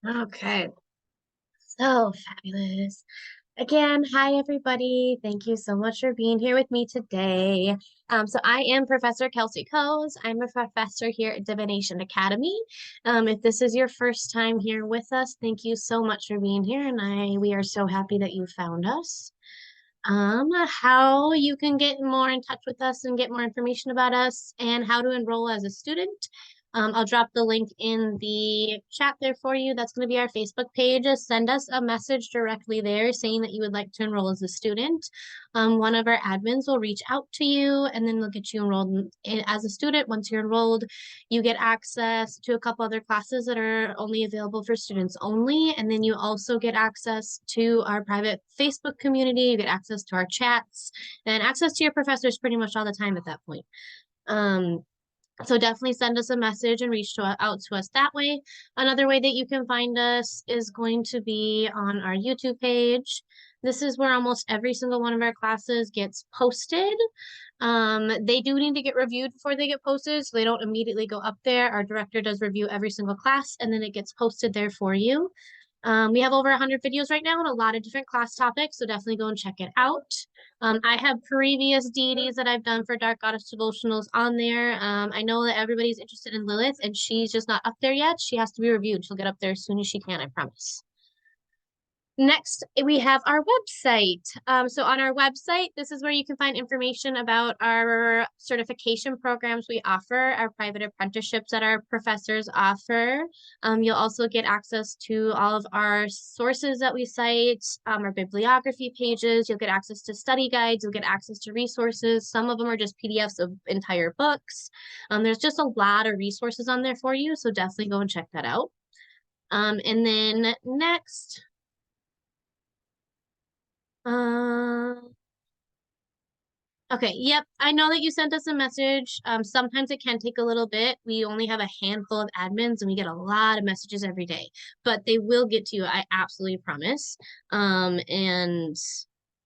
Okay, so fabulous. Again, hi everybody. Thank you so much for being here with me today. So I am Professor Kelsey Coes. I'm a professor here at Divination Academy. If this is your first time here with us, thank you so much for being here, and we are so happy that you found us. How you can get more in touch with us and get more information about us and how to enroll as a student. I'll drop the link in the chat there for you. That's going to be our Facebook page. Just send us a message directly there saying that you would like to enroll as a student. One of our admins will reach out to you and then they'll get you enrolled as a student. Once you're enrolled, you get access to a couple other classes that are only available for students only. And then you also get access to our private Facebook community. You get access to our chats and access to your professors pretty much all the time at that point. Um, so definitely send us a message and out to us that way. Another way that you can find us is going to be on our YouTube page. This is where almost every single one of our classes gets posted. They do need to get reviewed before they get posted, so they don't immediately go up there. Our director does review every single class, and then it gets posted there for you. We have over 100 videos right now on a lot of different class topics, so definitely go and check it out. I have previous deities that I've done for Dark Goddess Devotionals on there. I know that everybody's interested in Lilith, and she's just not up there yet. She has to be reviewed. She'll get up there as soon as she can, I promise. Next, we have our website. So on our website, this is where you can find information about our certification programs we offer, our private apprenticeships that our professors offer. You'll also get access to all of our sources that we cite, our bibliography pages. You'll get access to study guides. You'll get access to resources. Some of them are just PDFs of entire books. There's just a lot of resources on there for you, so definitely go and check that out. And then next, um, okay, yep. I know that you sent us a message. Sometimes it can take a little bit. We only have a handful of admins and we get a lot of messages every day, but they will get to you. I absolutely promise. And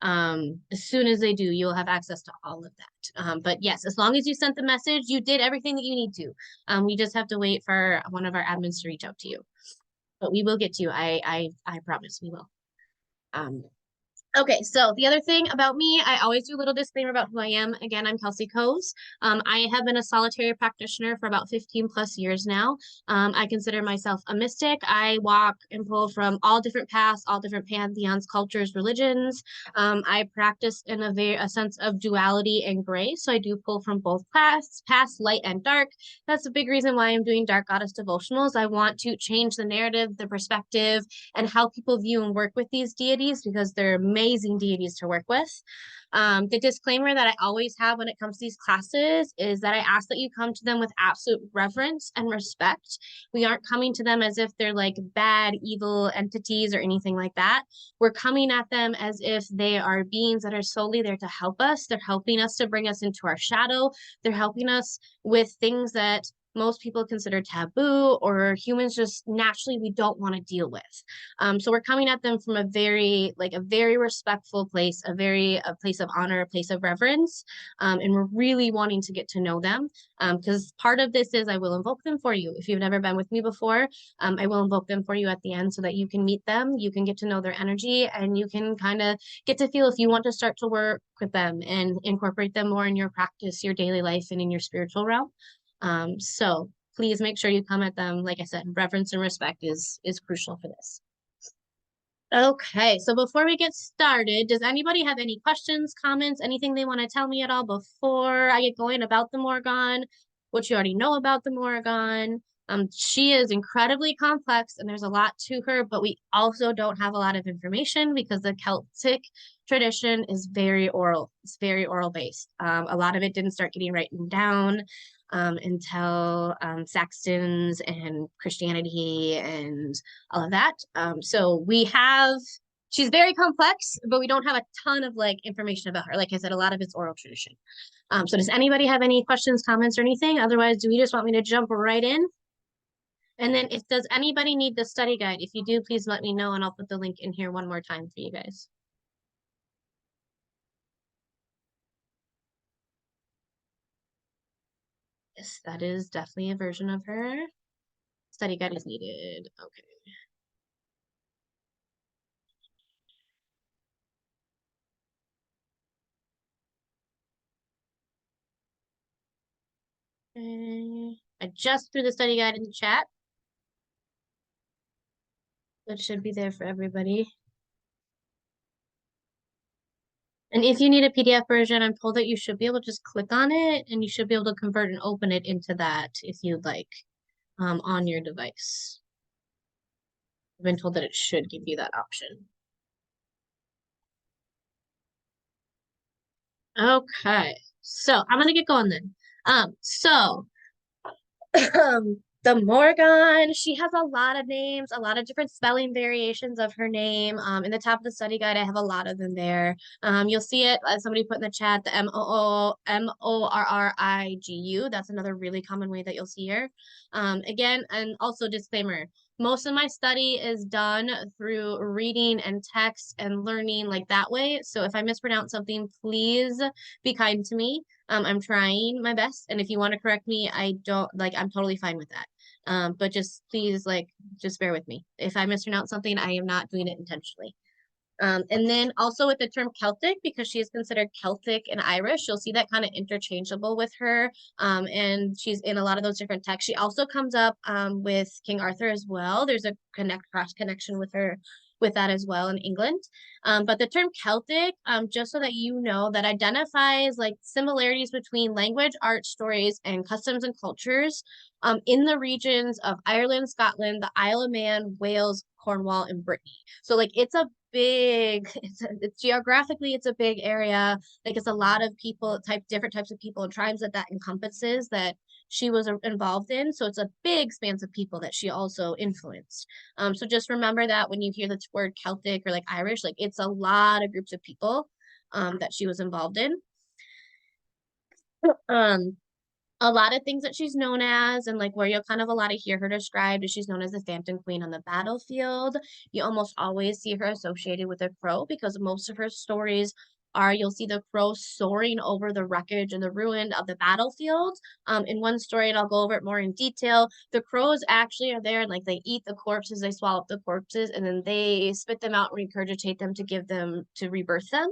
as soon as they do, you'll have access to all of that. But yes, as long as you sent the message, you did everything that you need to. We just have to wait for one of our admins to reach out to you, but we will get to you. I promise we will. Um, Okay, so the other thing about me, I always do a little disclaimer about who I am. Again, I'm Kelsey Coes. I have been a solitary practitioner for about 15 plus years now. I consider myself a mystic. I walk and pull from all different paths, all different pantheons, cultures, religions. I practice in a sense of duality and gray. So I do pull from both paths, past light and dark. That's a big reason why I'm doing Dark Goddess Devotionals. I want to change the narrative, the perspective, and how people view and work with these deities because they're amazing deities to work with. The disclaimer that I always have when it comes to these classes is that I ask that you come to them with absolute reverence and respect. We aren't coming to them as if they're like bad, evil entities or anything like that. We're coming at them as if they are beings that are solely there to help us. They're helping us to bring us into our shadow. They're helping us with things that most people consider taboo or humans just naturally we don't want to deal with. So we're coming at them from a very respectful place, a place of honor, a place of reverence, and we're really wanting to get to know them because part of this is I will invoke them for you. If you've never been with me before, I will invoke them for you at the end so that you can meet them, you can get to know their energy, and you can kind of get to feel if you want to start to work with them and incorporate them more in your practice, your daily life, and in your spiritual realm. So please make sure you come at them. Like I said, reverence and respect is crucial for this. Okay, so before we get started, does anybody have any questions, comments, anything they want to tell me at all before I get going about the Morrigan? What you already know about the Morrigan? She is incredibly complex and there's a lot to her, but we also don't have a lot of information because the Celtic tradition is very oral. It's very oral based. A lot of it didn't start getting written down until Saxons and Christianity and all of that. So she's very complex, but we don't have a ton of like information about her. Like I said, a lot of it's oral tradition. So does anybody have any questions, comments, or anything? Otherwise, do we just want me to jump right in? And then if does anybody need the study guide? If you do, please let me know and I'll put the link in here one more time for you guys. Yes, that is definitely a version of her. Study guide is needed. Okay. Okay. I just threw the study guide in the chat. That should be there for everybody. And if you need a PDF version, I'm told that you should be able to just click on it and you should be able to convert and open it into that if you'd like, on your device. I've been told that it should give you that option. Okay, so I'm gonna get going then. So the Morrigan, she has a lot of names, a lot of different spelling variations of her name. In the top of the study guide, I have a lot of them there. You'll see it as somebody put in the chat, the Morrigu. That's another really common way that you'll see her. Again, and also disclaimer, most of my study is done through reading and text and learning like that way. So if I mispronounce something, please be kind to me. I'm trying my best, and if you want to correct me, I don't like, I'm totally fine with that. But just please, like, just bear with me. If I mispronounce something, I am not doing it intentionally. And then also with the term Celtic, because she is considered Celtic and Irish, you'll see that kind of interchangeable with her. And she's in a lot of those different texts. She also comes up with King Arthur as well. There's a cross connection with her with that as well in England. But the term Celtic, just so that you know, that identifies like similarities between language, art, stories, and customs and cultures in the regions of Ireland, Scotland, the Isle of Man, Wales, Cornwall, and Brittany. So like it's geographically it's a big area. Like it's a lot of people, different types of people and tribes that encompasses that she was involved in. So it's a big span of people that she also influenced. So just remember that when you hear the word Celtic or like Irish, like it's a lot of groups of people that she was involved in. Um, a lot of things that she's known as, and like where you'll kind of a lot of hear her described, is she's known as the Phantom Queen on the battlefield. You almost always see her associated with a crow because most of her stories are, you'll see the crow soaring over the wreckage and the ruin of the battlefield. In one story, and I'll go over it more in detail, the crows actually are there and like they eat the corpses, they swallow up the corpses, and then they spit them out, regurgitate them to give them to rebirth them.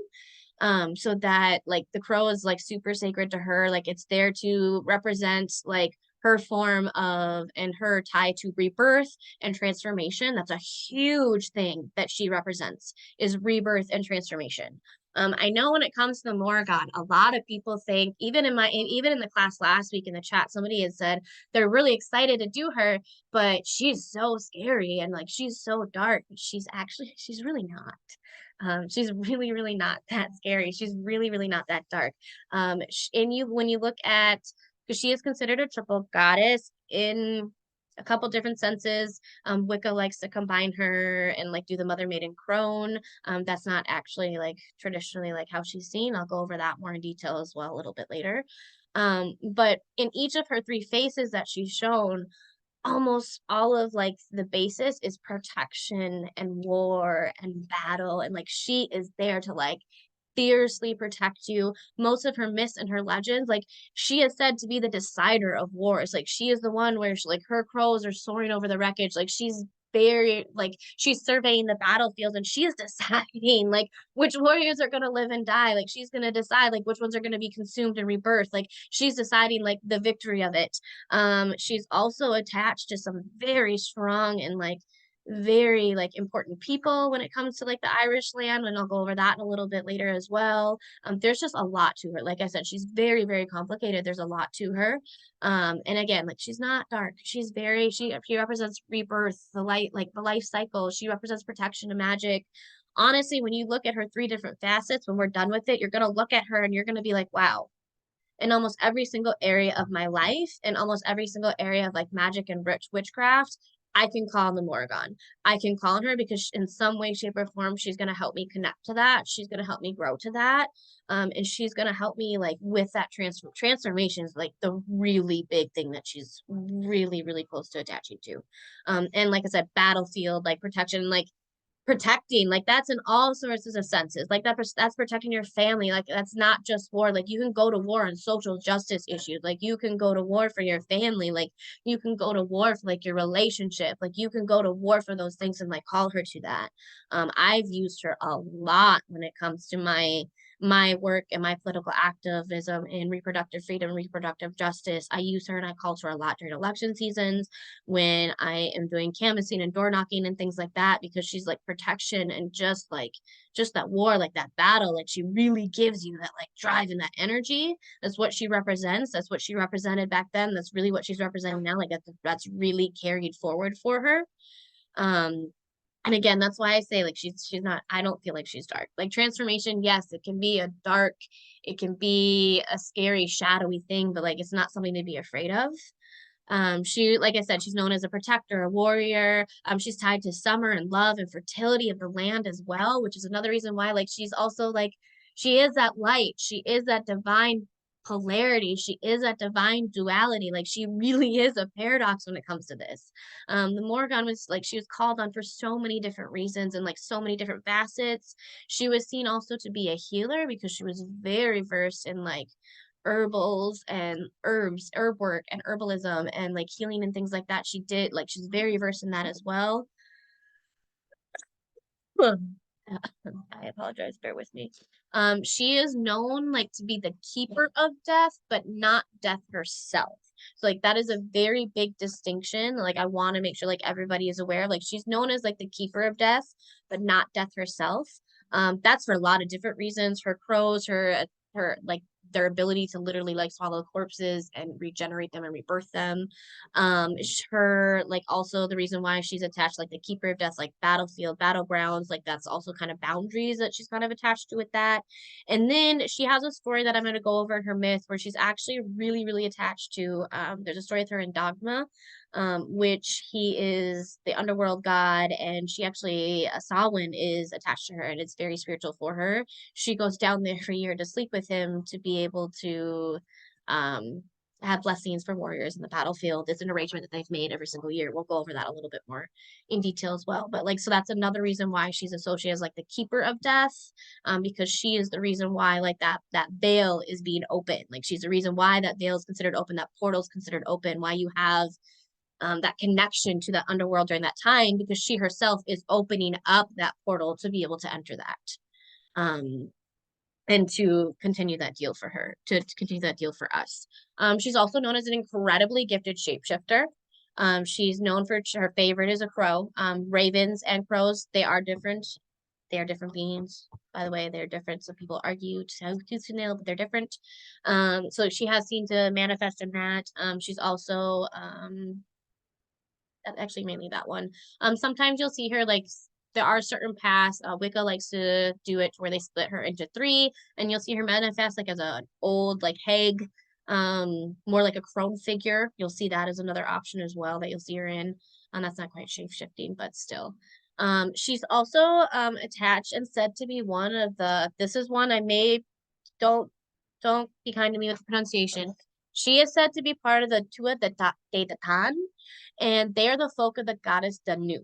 So that like the crow is like super sacred to her, like it's there to represent like her form of and her tie to rebirth and transformation. That's a huge thing that she represents, is rebirth and transformation. I know when it comes to the Morrigan, a lot of people think, even in the class last week in the chat, somebody had said they're really excited to do her, but she's so scary and like she's so dark. She's really not. She's really, really not that scary. She's really, really not that dark. And when you look at, because she is considered a triple goddess in a couple different senses. Wicca likes to combine her and like do the mother maiden crone. That's not actually like traditionally like how she's seen. I'll go over that more in detail as well a little bit later. But in each of her three faces that she's shown, almost all of like the basis is protection and war and battle, and like she is there to like fiercely protect you. Most of her myths and her legends, like she is said to be the decider of wars. Like she is the one where like her crows are soaring over the wreckage. Like she's very like she's surveying the battlefield and she is deciding like which warriors are going to live and die. Like she's going to decide like which ones are going to be consumed and rebirth. Like she's deciding like the victory of it. She's also attached to some very strong and like very like important people when it comes to like the Irish land, and I'll go over that in a little bit later as well. There's just a lot to her. Like I said, she's very, very complicated. There's a lot to her. And again, like she's not dark. She represents rebirth, the light, like the life cycle. She represents protection and magic. Honestly, when you look at her three different facets, when we're done with it, you're gonna look at her and you're gonna be like, wow, in almost every single area of my life, in almost every single area of like magic and witchcraft, I can call on the Morrigan. I can call on her because in some way, shape, or form, she's going to help me connect to that. She's going to help me grow to that. And she's going to help me like with that transformation is like the really big thing that she's really, really close to attaching to. And like I said, battlefield, like protection, like protecting, like that's in all sorts of senses, like that's protecting your family, like that's not just war. Like you can go to war on social justice issues, like you can go to war for your family, like you can go to war for like your relationship, like you can go to war for those things and like call her to that. I've used her a lot when it comes to my work and my political activism in reproductive freedom, reproductive justice, I use her and I call to her a lot during election seasons when I am doing canvassing and door knocking and things like that, because she's like protection and just that war, like that battle, like she really gives you that like drive and that energy. That's what she represents. That's what she represented back then. That's really what she's representing now. Like that's really carried forward for her. Um, and again, that's why I say like she's not, I don't feel like she's dark. Like transformation, yes, it can be a dark, it can be a scary, shadowy thing, but like it's not something to be afraid of. She, like I said, she's known as a protector, a warrior. She's tied to summer and love and fertility of the land as well, which is another reason why, like, she's also like, she is that light. She is that divine polarity. She is that divine duality. Like, she really is a paradox when it comes to this. The Morrigan was like, she was called on for so many different reasons and like so many different facets. She was seen also to be a healer because she was very versed in like herbals and herb work and herbalism and like healing and things like that. She did like she's very versed in that as well. I apologize, bear with me. She is known like to be the keeper of death, but not death herself. So like that is a very big distinction. Like I want to make sure like everybody is aware. Like she's known as like the keeper of death, but not death herself. That's for a lot of different reasons. Her crows, her like their ability to literally like swallow corpses and regenerate them and rebirth them. Her like also the reason why she's attached like the keeper of death, like battlefield, battlegrounds, like that's also kind of boundaries that she's kind of attached to with that. And then she has a story that I'm going to go over in her myth where she's actually really, really attached to. There's a story with her in Dogma, which he is the underworld god, and she actually, Samhain is attached to her, and it's very spiritual for her. She goes down there for a year to sleep with him to be able to um, have blessings for warriors in the battlefield. It's an arrangement that they've made every single year. We'll go over that a little bit more in detail as well. But like, so that's another reason why she's associated as like the keeper of death, because she is the reason why like that veil is being open. Like she's the reason why that veil is considered open, that portal is considered open, why you have that connection to the underworld during that time, because she herself is opening up that portal to be able to enter that. And to continue that deal for her, to continue that deal for us. She's also known as an incredibly gifted shapeshifter. She's known for her favorite is a crow. Ravens and crows, they are different. They are different beings. By the way, they're different. Some people argue tooth to nail, but they're different. So she has seen to manifest in that. She's also actually mainly that one. Sometimes you'll see her like there are certain paths. Wicca likes to do it where they split her into three, and you'll see her manifest like as an old like hag, more like a crone figure. You'll see that as another option as well that you'll see her in. And that's not quite shape shifting, but still. She's also attached and said to be one of the. This is one I may don't don't be kind to me with the pronunciation. She is said to be part of the Tua de Datan, and they are the folk of the goddess Danu.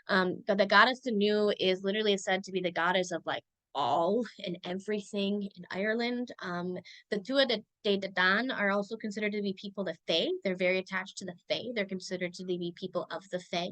But the goddess Danu is literally said to be the goddess of like all and everything in Ireland. The Tua de Datan are also considered to be people of Fae. They're very attached to the Fae. They're considered to be people of the Fae.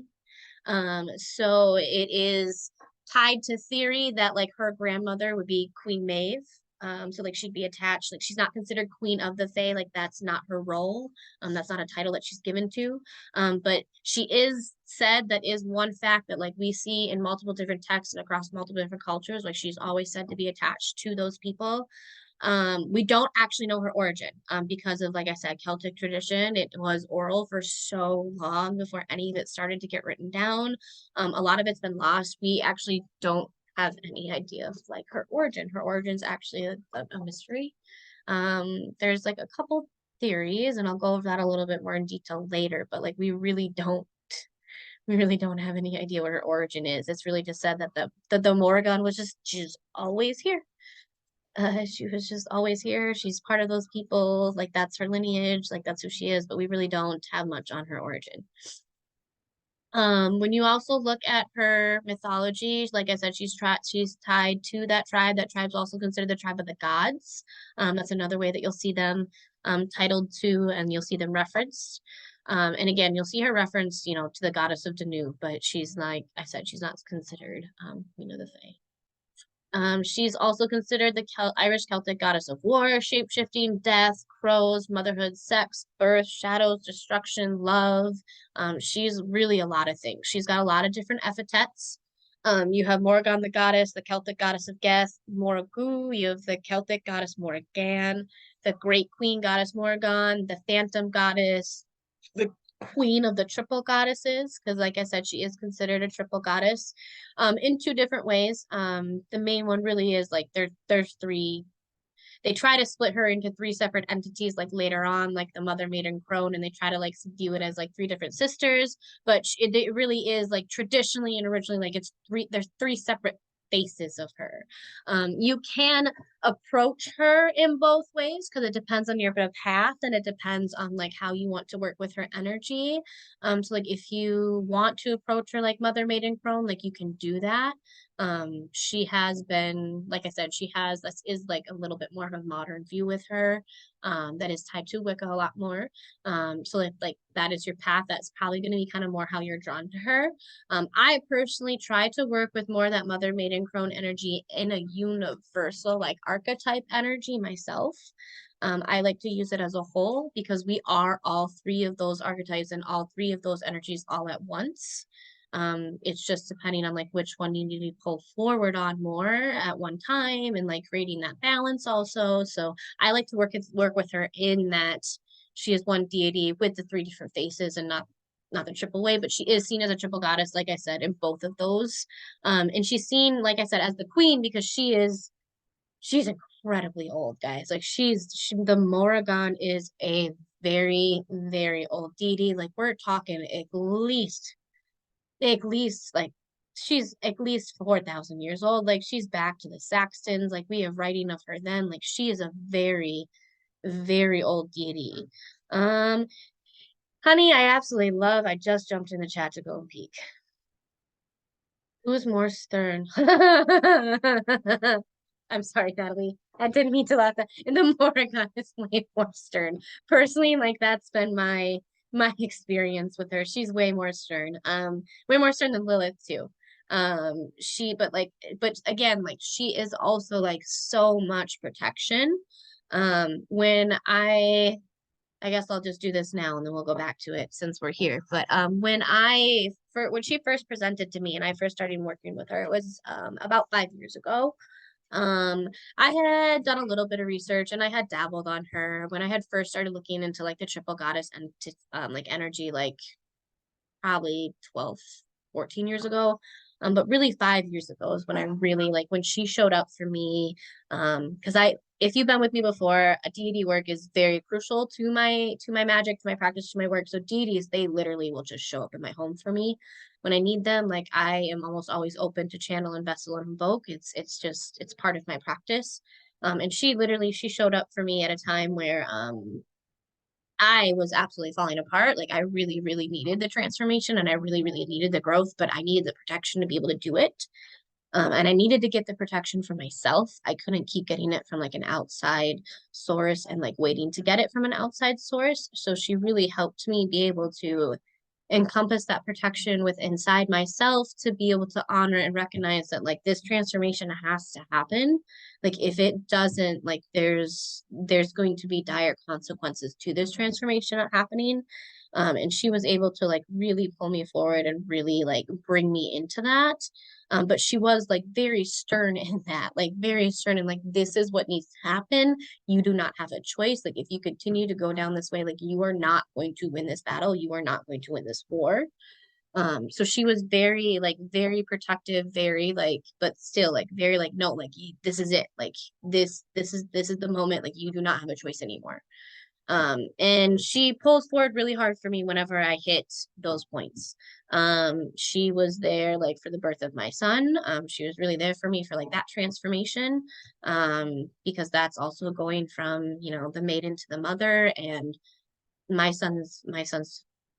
So it is tied to theory that like her grandmother would be Queen Maeve. So like she'd be attached, like she's not considered queen of the Fae, like that's not her role. That's not a title that she's given to. But she is said, that is one fact that like we see in multiple different texts and across multiple different cultures, like she's always said to be attached to those people. We don't actually know her origin because of, like I said, Celtic tradition. It was oral for so long before any of it started to get written down. A lot of it's been lost. We actually don't have any idea of like her origin. Her origin's actually a mystery. There's like a couple theories, and I'll go over that a little bit more in detail later, but like we really don't have any idea what her origin is. It's really just said that the Morrigan was just she's always here. She was just always here. She's part of those people. Like that's her lineage. Like that's who she is. But we really don't have much on her origin. When you also look at her mythology, like I said, she's tied to that tribe. That tribe's also considered the tribe of the gods. That's another way that you'll see them titled to, and you'll see them referenced. And again, you'll see her reference, to the goddess of Danu, but she's like I said, she's not considered, the Fae. She's also considered the Irish Celtic goddess of war, shape-shifting, death, crows, motherhood, sex, birth, shadows, destruction, love. She's really a lot of things. She's got a lot of different epithets. You have Morrigan, the goddess, the Celtic goddess of death, Morrigu. You have the Celtic goddess Morrigan, the great queen goddess Morrigan, the phantom goddess, the queen of the triple goddesses, because like I said, she is considered a triple goddess in two different ways. The main one really is like there's three. They try to split her into three separate entities like later on, like the mother, maiden, crone, and they try to like view it as like three different sisters. But it really is like traditionally and originally like it's three. There's three separate faces of her. You can approach her in both ways because it depends on your path and it depends on like how you want to work with her energy. So like if you want to approach her like mother, maiden, crone, like you can do that. She has been, like I said, she has, this is like a little bit more of a modern view with her, that is tied to Wicca a lot more. So if like that is your path, that's probably going to be kind of more how you're drawn to her. I personally try to work with more that mother, maiden, crone energy in a universal, like archetype energy myself. I like to use it as a whole because we are all three of those archetypes and all three of those energies all at once. It's just depending on like which one you need to pull forward on more at one time and like creating that balance also. So I like to work with her in that she is one deity with the three different faces and not the triple way, but she is seen as a triple goddess, like I said, in both of those. And she's seen, like I said, as the queen because she's incredibly old, guys. Like the Morrigan is a very, very old deity. Like we're talking at least like she's at least 4,000 years old. Like she's back to the Saxons. Like we have writing of her then. Like she is a very, very old deity. Um, Honey, I absolutely love. I just jumped in the chat to go and peek. Who's more stern? I'm sorry, Natalie. I didn't mean to laugh at and the Morrigan is way more stern. Personally, like that's been my experience with her. She's way more stern. Way more stern than Lilith too. But again, like she is also like so much protection. When I guess I'll just do this now and then we'll go back to it since we're here. But when she first presented to me and I first started working with her, it was about 5 years ago. Um, I had done a little bit of research and I had dabbled on her when I had first started looking into like the triple goddess and like energy, like probably 12, 14 years ago. But really 5 years ago is when I really like when she showed up for me. Because if you've been with me before, a deity work is very crucial to my magic, to my practice, to my work. So deities, they literally will just show up in my home for me when I need them. Like I am almost always open to channel and vessel and invoke. It's part of my practice. And she showed up for me at a time where I was absolutely falling apart. Like I really, really needed the transformation and I really, really needed the growth, but I needed the protection to be able to do it. And I needed to get the protection for myself. I couldn't keep getting it from like an outside source and like waiting to get it from an outside source. So she really helped me be able to encompass that protection with inside myself to be able to honor and recognize that like this transformation has to happen. Like if it doesn't, like there's going to be dire consequences to this transformation happening. And she was able to like really pull me forward and really like bring me into that. But she was like very stern in that, like very stern and like this is what needs to happen. You do not have a choice. Like if you continue to go down this way, like you are not going to win this battle. You are not going to win this war. So she was very like very protective, very like, but still like very like, no, like this is it. Like this is the moment. Like you do not have a choice anymore. And she pulls forward really hard for me whenever I hit those points. She was there like for the birth of my son. She was really there for me for like that transformation. Because that's also going from, the maiden to the mother and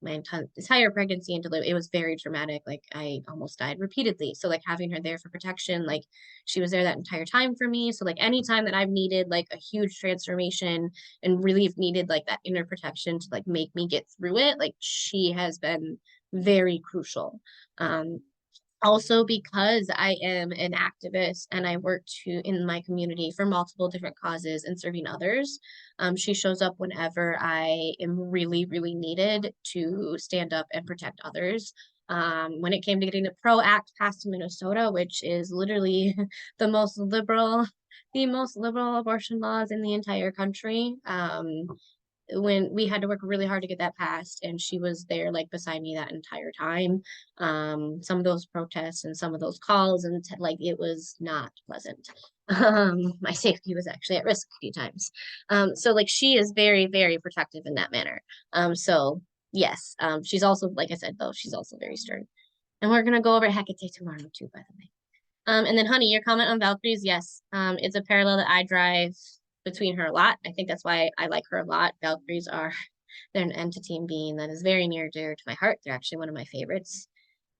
my entire pregnancy and delivery, it was very traumatic. Like I almost died repeatedly. So like having her there for protection, like she was there that entire time for me. So like anytime that I've needed like a huge transformation and really have needed like that inner protection to like make me get through it, like she has been very crucial. Um, Also because I am an activist and I work in my community for multiple different causes and serving others. She shows up whenever I am really, really needed to stand up and protect others. When it came to getting the PRO Act passed in Minnesota, which is literally the most liberal, the most liberal abortion laws in the entire country. When we had to work really hard to get that passed, and she was there like beside me that entire time. Some of those protests and some of those calls and like it was not pleasant. My safety was actually at risk a few times. So like she is very, very protective in that manner. So yes, she's also, like I said, though, she's also very stern. And we're gonna go over Hecate tomorrow too, by the way. And then, honey, your comment on Valkyries, yes, it's a parallel that I drive between her a lot. I think that's why I like her a lot. Valkyries are, they're an entity and being that is very near dear to my heart. They're actually one of my favorites.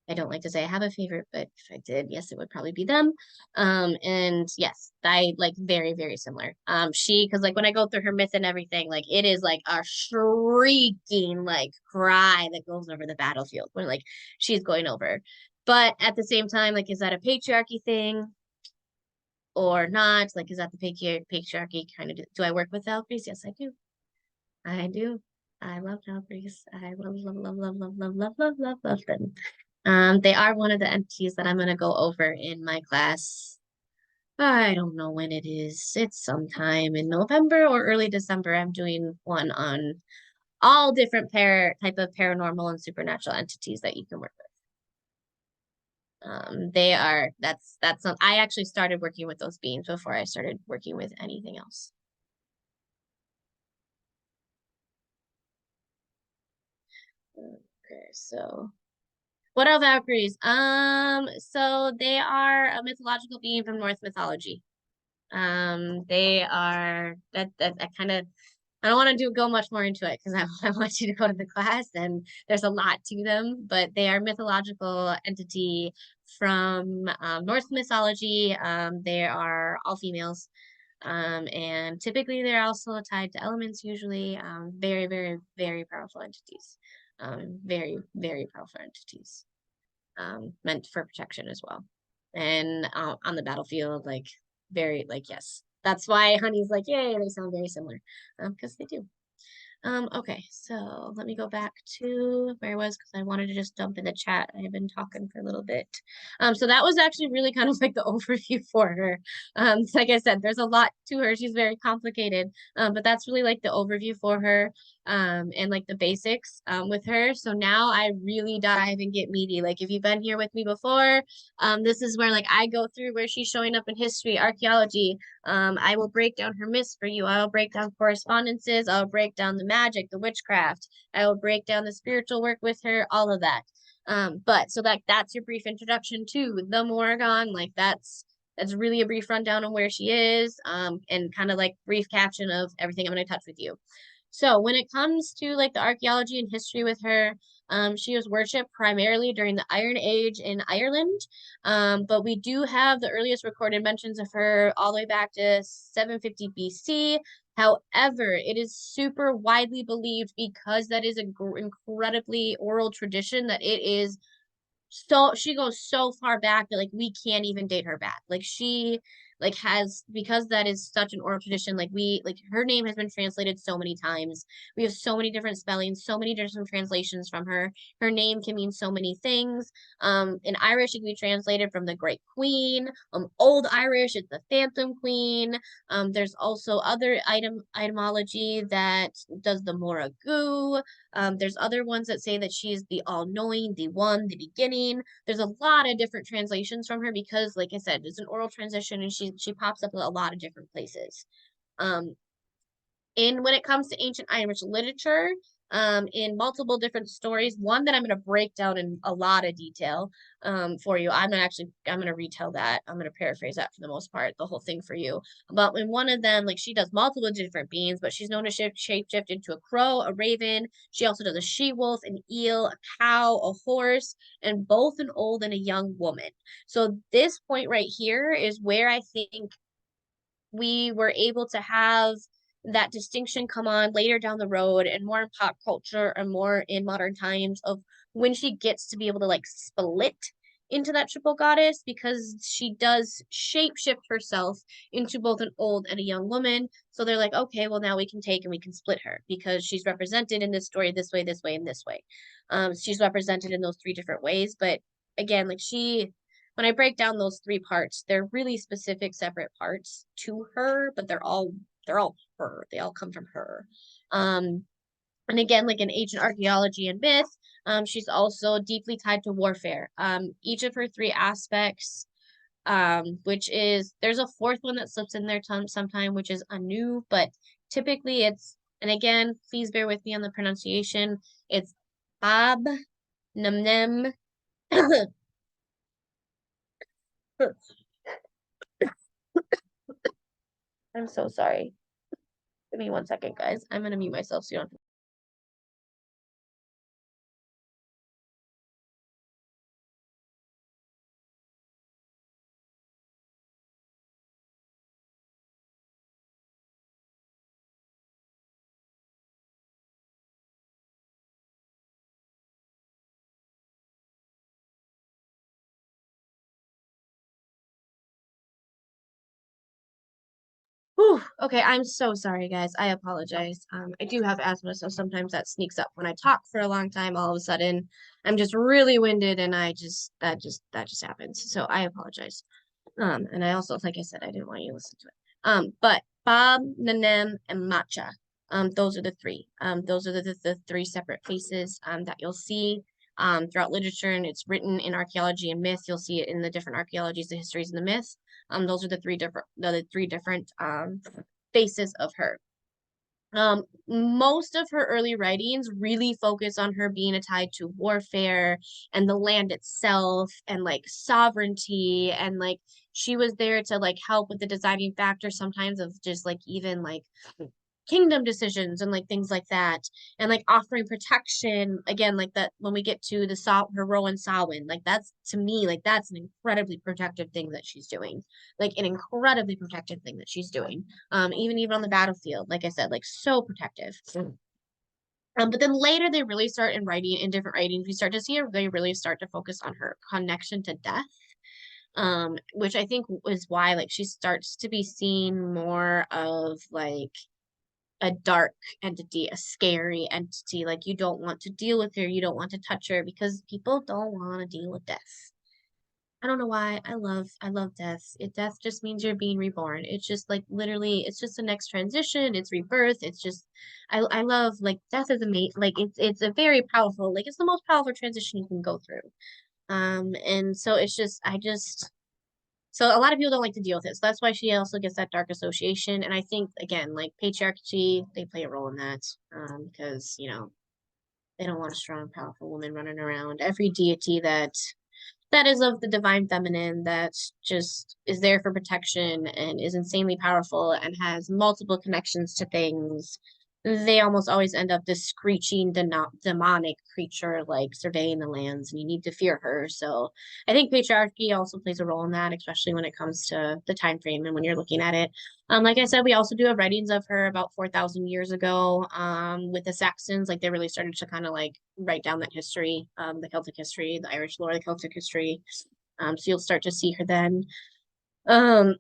I don't like to say I have a favorite, but if I did, yes, it would probably be them. And yes, I like very, very similar. Because like when I go through her myth and everything, like it is like a shrieking like cry that goes over the battlefield when like she's going over. But at the same time, like, is that a patriarchy thing or not? Like, is that the patriarchy kind of do I work with Valkyries? Yes, I do. I do. I love Valkyries. I love, love, love, love, love, love, love, love, love, love them. They are one of the entities that I'm going to go over in my class. I don't know when it is. It's sometime in November or early December. I'm doing one on all different type of paranormal and supernatural entities that you can work with. They are that's some, I actually started working with those beings before I started working with anything else. Okay, so what are Valkyries? So they are a mythological being from Norse mythology. They are that kind of, I don't want to go much more into it because I want you to go to the class and there's a lot to them, but they are mythological entity from Norse mythology. They are all females. And typically they're also tied to elements usually. Very, very, very powerful entities. Very, very powerful entities. Meant for protection as well. And on the battlefield, like very like yes. That's why Honey's like, yay, they sound very similar. Because they do. Okay, so let me go back to where I was because I wanted to just dump in the chat. I have been talking for a little bit. So that was actually really kind of like the overview for her. Like I said, there's a lot to her. She's very complicated. But that's really like the overview for her. And like the basics with her. So now I really dive and get meaty. Like if you've been here with me before, this is where like I go through where she's showing up in history, archaeology, I will break down her myths for you. I will break down correspondences. I'll break down the magic, the witchcraft. I will break down the spiritual work with her, all of that. But so that's your brief introduction to the Morrigan. Like that's really a brief rundown on where she is, and kind of like brief caption of everything I'm going to touch with you. So when it comes to like the archaeology and history with her, she was worshipped primarily during the Iron Age in Ireland. But we do have the earliest recorded mentions of her all the way back to 750 BC. However, it is super widely believed because that is an incredibly oral tradition that it is so she goes so far back that like we can't even date her back. Like she like has, because that is such an oral tradition, like we like her name has been translated so many times. We have so many different spellings, so many different translations from her. Her name can mean so many things. In Irish it can be translated from the Great Queen. Old Irish it's the Phantom Queen. There's also other etymology that does the Morrigan. There's other ones that say that she's the all-knowing, the one, the beginning. There's a lot of different translations from her because, like I said, it's an oral transition and she pops up in a lot of different places. Um, and when it comes to ancient Irish literature, in multiple different stories, one that I'm going to break down in a lot of detail for you. I'm gonna retell that. I'm gonna paraphrase that for the most part, the whole thing for you. But in one of them, like she does multiple different beings, but she's known to shape shift into a crow, a raven. She also does a she-wolf, an eel, a cow, a horse, and both an old and a young woman. So this point right here is where I think we were able to have that distinction come on later down the road and more in pop culture and more in modern times of when she gets to be able to like split into that triple goddess because she does shapeshift herself into both an old and a young woman. So they're like, okay, well now we can take and we can split her because she's represented in this story this way, this way, and this way. She's represented in those three different ways. But again, like when I break down those three parts, they're really specific, separate parts to her, but they're all her. They all come from her. And again, like in ancient archaeology and myth, she's also deeply tied to warfare. Each of her three aspects, which is there's a fourth one that slips in there sometime, which is Anu, but typically it's, and again, please bear with me on the pronunciation. It's Ab Nemnem. I'm so sorry. Give me 1 second, guys. I'm gonna mute myself so you don't. Whew. Okay, I'm so sorry, guys. I apologize. I do have asthma, so sometimes that sneaks up when I talk for a long time. All of a sudden, I'm just really winded, and that just happens. So I apologize. And I also, like I said, I didn't want you to listen to it. But Bob, Nanem, and Matcha. Those are the three. Those are the three separate faces that you'll see throughout literature, and it's written in archaeology and myth. You'll see it in the different archaeologies, the histories, and the myths. Those are the three different faces of her. Most of her early writings really focus on her being tied to warfare and the land itself and like sovereignty, and like she was there to like help with the deciding factor sometimes of just like even like kingdom decisions and like things like that, and like offering protection again, like that when we get to her role in Samhain, like that's to me like that's an incredibly protective thing that she's doing, like an incredibly protective thing that she's doing, even on the battlefield, like I said, like so protective. But then later they really start in different writings, we start to see her, they really start to focus on her connection to death, which I think is why like she starts to be seen more of like a dark entity, a scary entity. Like you don't want to deal with her, you don't want to touch her because people don't want to deal with death. I don't know why. I love death. Death just means you're being reborn. It's just like literally, it's just the next transition. It's rebirth. It's just, I love like death is amazing. Like it's a very powerful, like it's the most powerful transition you can go through. And so it's just, so a lot of people don't like to deal with it. So that's why she also gets that dark association. And I think again, like patriarchy, they play a role in that. Because they don't want a strong, powerful woman running around. Every deity that is of the divine feminine that just is there for protection and is insanely powerful and has multiple connections to things, they almost always end up this screeching demonic creature like surveying the lands, and you need to fear her. So I think patriarchy also plays a role in that, especially when it comes to the time frame and when you're looking at it. Like I said, we also do have writings of her about 4,000 years ago, with the Saxons. Like they really started to kind of like write down that history, the Celtic history, the Irish lore, the Celtic history. So you'll start to see her then. Um,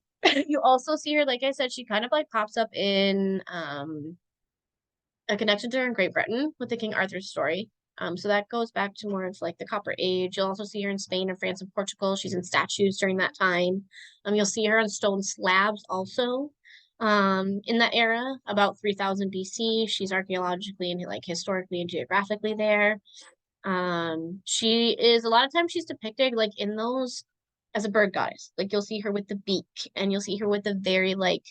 you also see her, like I said, she kind of like pops up in a connection to her in Great Britain with the King Arthur story. So that goes back to more of like the Copper Age. You'll also see her in Spain and France and Portugal. She's in statues during that time. You'll see her on stone slabs also. In that era, about 3000 BC. She's archaeologically and like historically and geographically there. She is a lot of times she's depicted like in those as a bird goddess. Like you'll see her with the beak, and you'll see her with the very like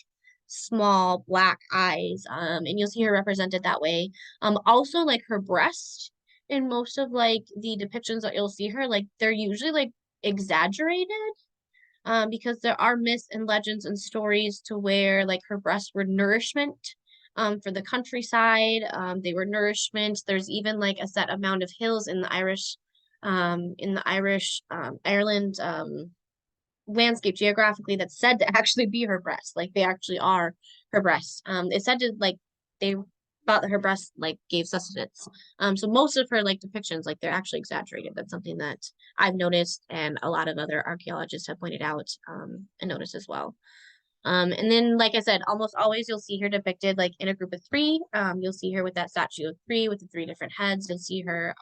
small black eyes. And you'll see her represented that way. Also like her breast in most of like the depictions that you'll see her, like they're usually like exaggerated. Because there are myths and legends and stories to where like her breasts were nourishment for the countryside. They were nourishment. There's even like a set amount of hills in the Irish Ireland landscape geographically that's said to actually be her breasts. Like they actually are her breasts. It's said to like they thought that her breast like gave sustenance. So most of her like depictions, like they're actually exaggerated. That's something that I've noticed, and a lot of other archaeologists have pointed out and noticed as well. And then, like I said, almost always you'll see her depicted like in a group of three. You'll see her with that statue of three with the three different heads. You'll see her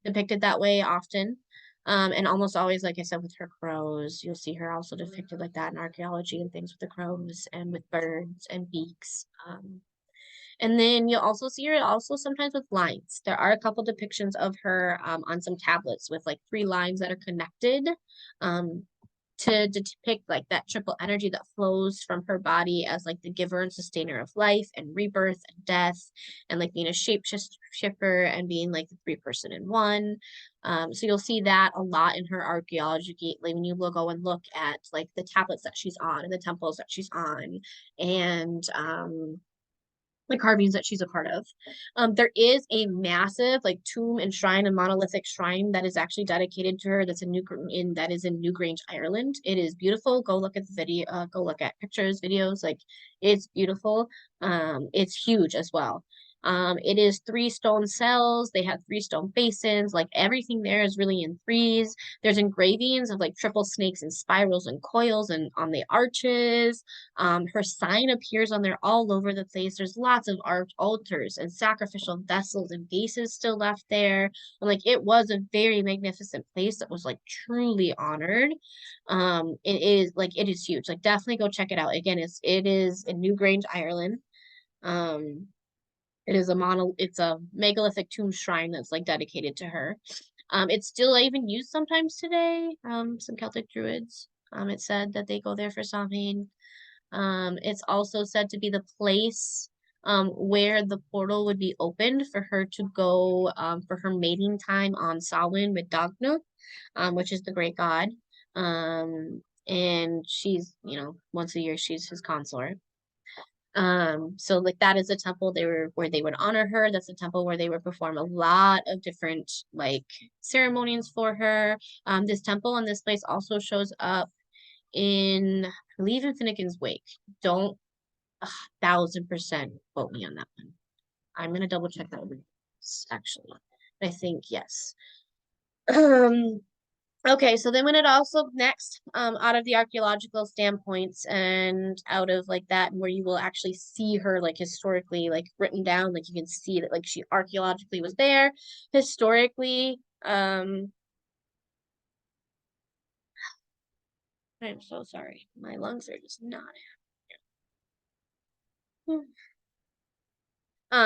depicted that way often. And almost always, like I said, with her crows, you'll see her also depicted like that in archaeology and things with the crows and with birds and beaks. And then you'll also see her also sometimes with lines. There are a couple depictions of her on some tablets with like three lines that are connected um, to depict like that triple energy that flows from her body as like the giver and sustainer of life and rebirth and death, and like being a shape shifter and being like the three person in one. So you'll see that a lot in her archaeology, like when you will go and look at like the tablets that she's on and the temples that she's on, and the carvings that she's a part of. There is a massive like tomb and shrine, a monolithic shrine that is actually dedicated to her. That's that is in Newgrange, Ireland. It is beautiful. Go look at the video. Go look at pictures, videos. Like it's beautiful. It's huge as well. It is three stone cells. They have three stone basins. Like everything there is really in threes. There's engravings of like triple snakes and spirals and coils and on the arches. Her sign appears on there all over the place. There's lots of art altars and sacrificial vessels and vases still left there. And like it was a very magnificent place that was like truly honored. It is huge. Like definitely go check it out. Again, it is in Newgrange, Ireland. Um, it's a megalithic tomb shrine that's like dedicated to her. It's still even used sometimes today. Some Celtic druids. It said that they go there for something. It's also said to be the place where the portal would be opened for her to go for her mating time on Samhain with Dagna, which is the great god. And she's, once a year she's his consort. So like that is a temple where they would honor her. That's a temple where they would perform a lot of different like ceremonies for her. This temple and this place also shows up in, I believe, in Finnegan's Wake. Don't 1,000% quote me on that one. I'm gonna double check that one actually. I think yes. Um, okay, so then when it also next, out of the archaeological standpoints and out of like that, where you will actually see her like historically, like written down, like you can see that like she archaeologically was there. Historically, I'm so sorry. My lungs are just not.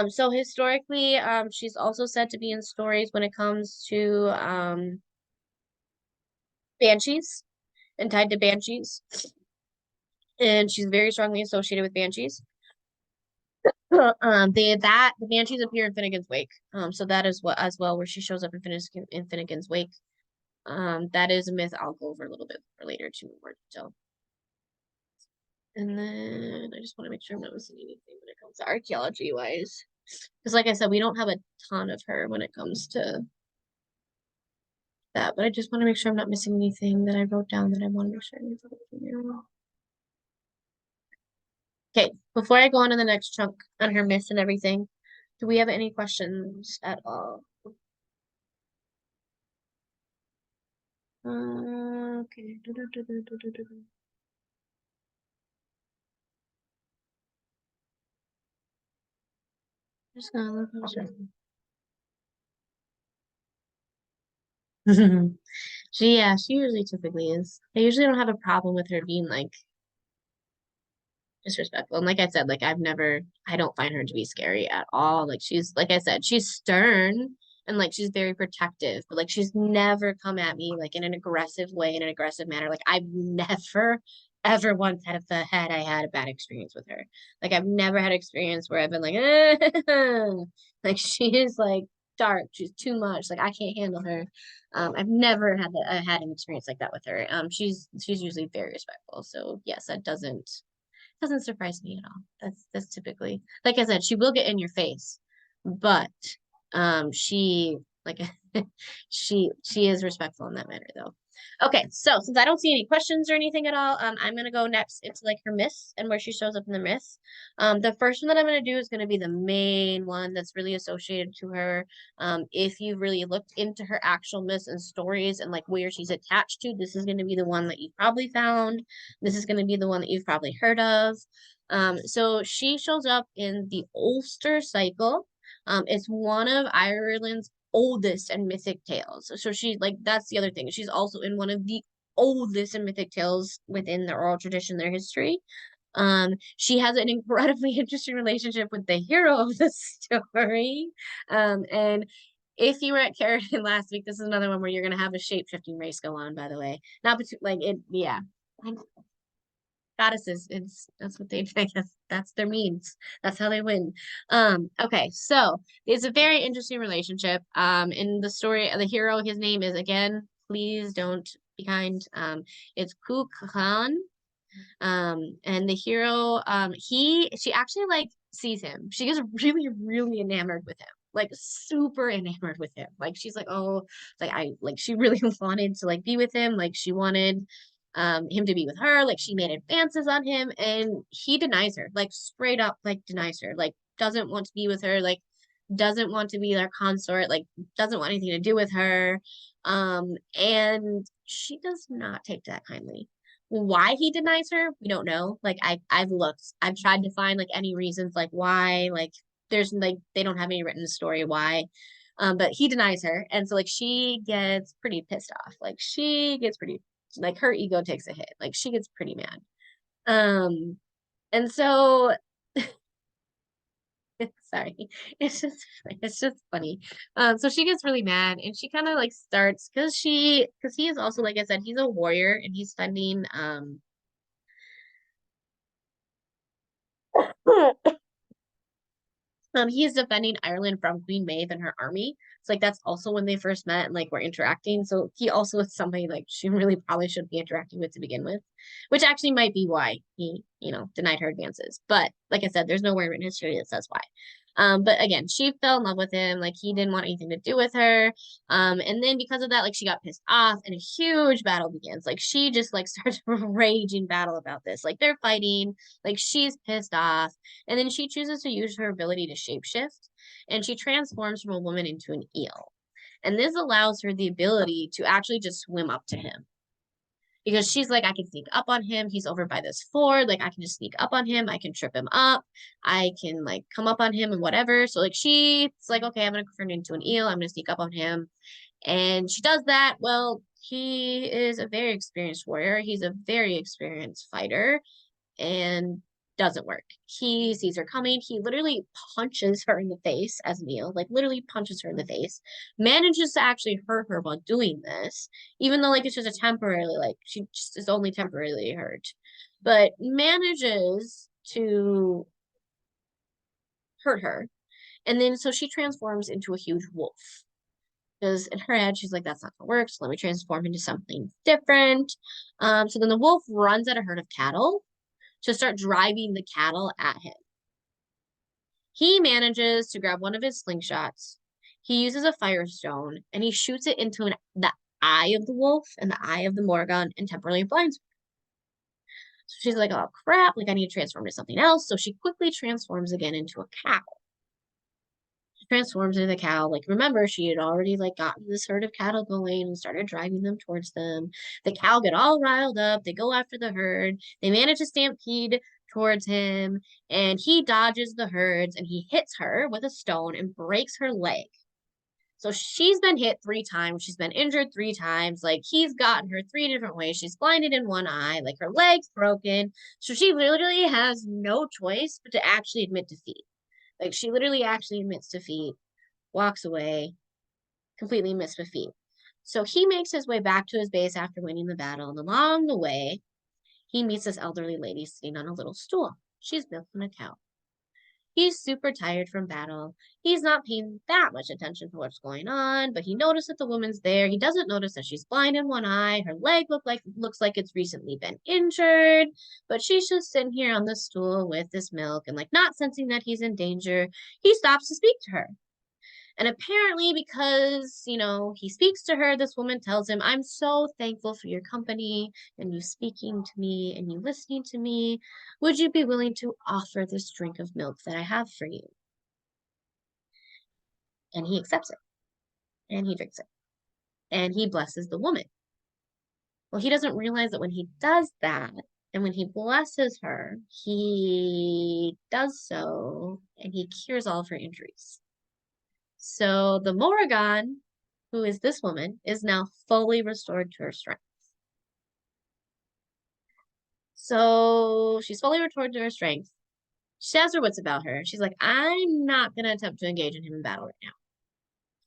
So historically, she's also said to be in stories when it comes to banshees and tied to banshees. And she's very strongly associated with banshees. The banshees appear in Finnegan's Wake. So that is what as well where she shows up in Finnegan's Wake. That is a myth I'll go over a little bit later to more detail. And then I just want to make sure I'm not missing anything when it comes to archaeology wise. Because like I said, we don't have a ton of her when it comes to that, but I just want to make sure I'm not missing anything that I wrote down that I want to make sure I. Okay, before I go on to the next chunk on her myths and everything, do we have any questions at all? Okay. Just gonna look she usually typically is. I usually don't have a problem with her being like disrespectful. And like I said, like I don't find her to be scary at all. Like like I said, she's stern and like she's very protective, but like she's never come at me like in an aggressive way, in an aggressive manner. Like I've never ever once had I had a bad experience with her. Like I've never had experience where I've been like, like she is like dark. She's too much. Like I can't handle her. I've never had an experience like that with her. She's usually very respectful. So yes, that doesn't surprise me at all. That's typically, like I said, she will get in your face, but she like she is respectful in that manner though. Okay, so since I don't see any questions or anything at all, I'm gonna go next into like her myths and where she shows up in the myths. The first one that I'm gonna do is gonna be the main one that's really associated to her. If you've really looked into her actual myths and stories and like where she's attached to, this is gonna be the one that you've probably found. This is gonna be the one that you've probably heard of. So she shows up in the Ulster cycle. It's one of Ireland's oldest and mythic tales. So she like that's the other thing. She's also in one of the oldest and mythic tales within the oral tradition, their history. She has an incredibly interesting relationship with the hero of the story. And if you were at Carradine last week, this is another one where you're gonna have a shape-shifting race go on, by the way. Not like it, yeah. Goddesses, it's that's what they I guess that's their means. That's how they win. Okay, so it's a very interesting relationship. In the story, the hero, his name is again, please don't be kind. It's Khan. And the hero, she actually like sees him. She gets really, really enamored with him. Like super enamored with him. Like she's like, oh, like I like she really wanted to like be with him. Like she wanted him to be with her. Like she made advances on him and he denies her. Like straight up like denies her. Like doesn't want to be with her. Like doesn't want to be their consort. Like doesn't want anything to do with her. And she does not take to that kindly. Why he denies her, we don't know. Like I've looked, I've tried to find like any reasons like why, like there's like they don't have any written story why. But he denies her. And so like she gets pretty pissed off. Like she gets pretty like her ego takes a hit. Like she gets pretty mad. Um and so sorry. It's just funny. So she gets really mad and she kind of like starts because he is also like I said, he's a warrior and he's spending he is defending Ireland from Queen Maeve and her army. It's like that's also when they first met and like were interacting. So he also is somebody like she really probably should be interacting with to begin with, which actually might be why he, denied her advances. But like I said, there's nowhere in history that says why. But again, she fell in love with him. Like he didn't want anything to do with her. And then because of that, like she got pissed off and a huge battle begins. Like she just like starts a raging battle about this. Like they're fighting. Like she's pissed off. And then she chooses to use her ability to shapeshift, and she transforms from a woman into an eel. And this allows her the ability to actually just swim up to him. Because she's like, I can sneak up on him. He's over by this ford. Like, I can just sneak up on him. I can trip him up. I can, like, come up on him and whatever. So, like, she's like, okay, I'm going to turn into an eel. I'm going to sneak up on him. And she does that. Well, he is a very experienced warrior. He's a very experienced fighter and doesn't work. He sees her coming. He literally punches her in the face as Neil, like literally punches her in the face, manages to actually hurt her while doing this, even though like it's just a temporarily, like she just is only temporarily hurt, but manages to hurt her. And then so she transforms into a huge wolf. Because in her head, she's like, that's not gonna work. So let me transform into something different. So then the wolf runs at a herd of cattle to start driving the cattle at him. He manages to grab one of his slingshots. He uses a firestone and he shoots it into the eye of the wolf and the eye of the Morrigan and temporarily blinds her. So she's like, oh crap, like I need to transform to something else. So she quickly transforms again into a cow. Transforms into the cow. Like, remember, she had already like gotten this herd of cattle going and started driving them towards them. The cow get all riled up. They go after the herd. They manage to stampede towards him, and he dodges the herds and he hits her with a stone and breaks her leg. So she's been hit 3 times. She's been injured 3 times. Like he's gotten her 3 different ways. She's blinded in one eye. Like her leg's broken. So she literally has no choice but to actually admit defeat. Like she literally actually admits defeat, walks away, completely missed defeat. So he makes his way back to his base after winning the battle, and along the way, he meets this elderly lady sitting on a little stool. She's milking a cow. He's super tired from battle. He's not paying that much attention to what's going on, but he noticed that the woman's there. He doesn't notice that she's blind in one eye. Her leg looks like it's recently been injured, but she's just sitting here on the stool with this milk and like not sensing that he's in danger. He stops to speak to her. And apparently, because, he speaks to her, this woman tells him, I'm so thankful for your company and you speaking to me and you listening to me. Would you be willing to offer this drink of milk that I have for you? And he accepts it and he drinks it and he blesses the woman. Well, he doesn't realize that when he does that and when he blesses her, he does so and he cures all of her injuries. So the Morrigan, who is this woman, is now fully restored to her strength. So she's fully restored to her strength. She has her wits about her. She's like, I'm not going to attempt to engage in him in battle right now.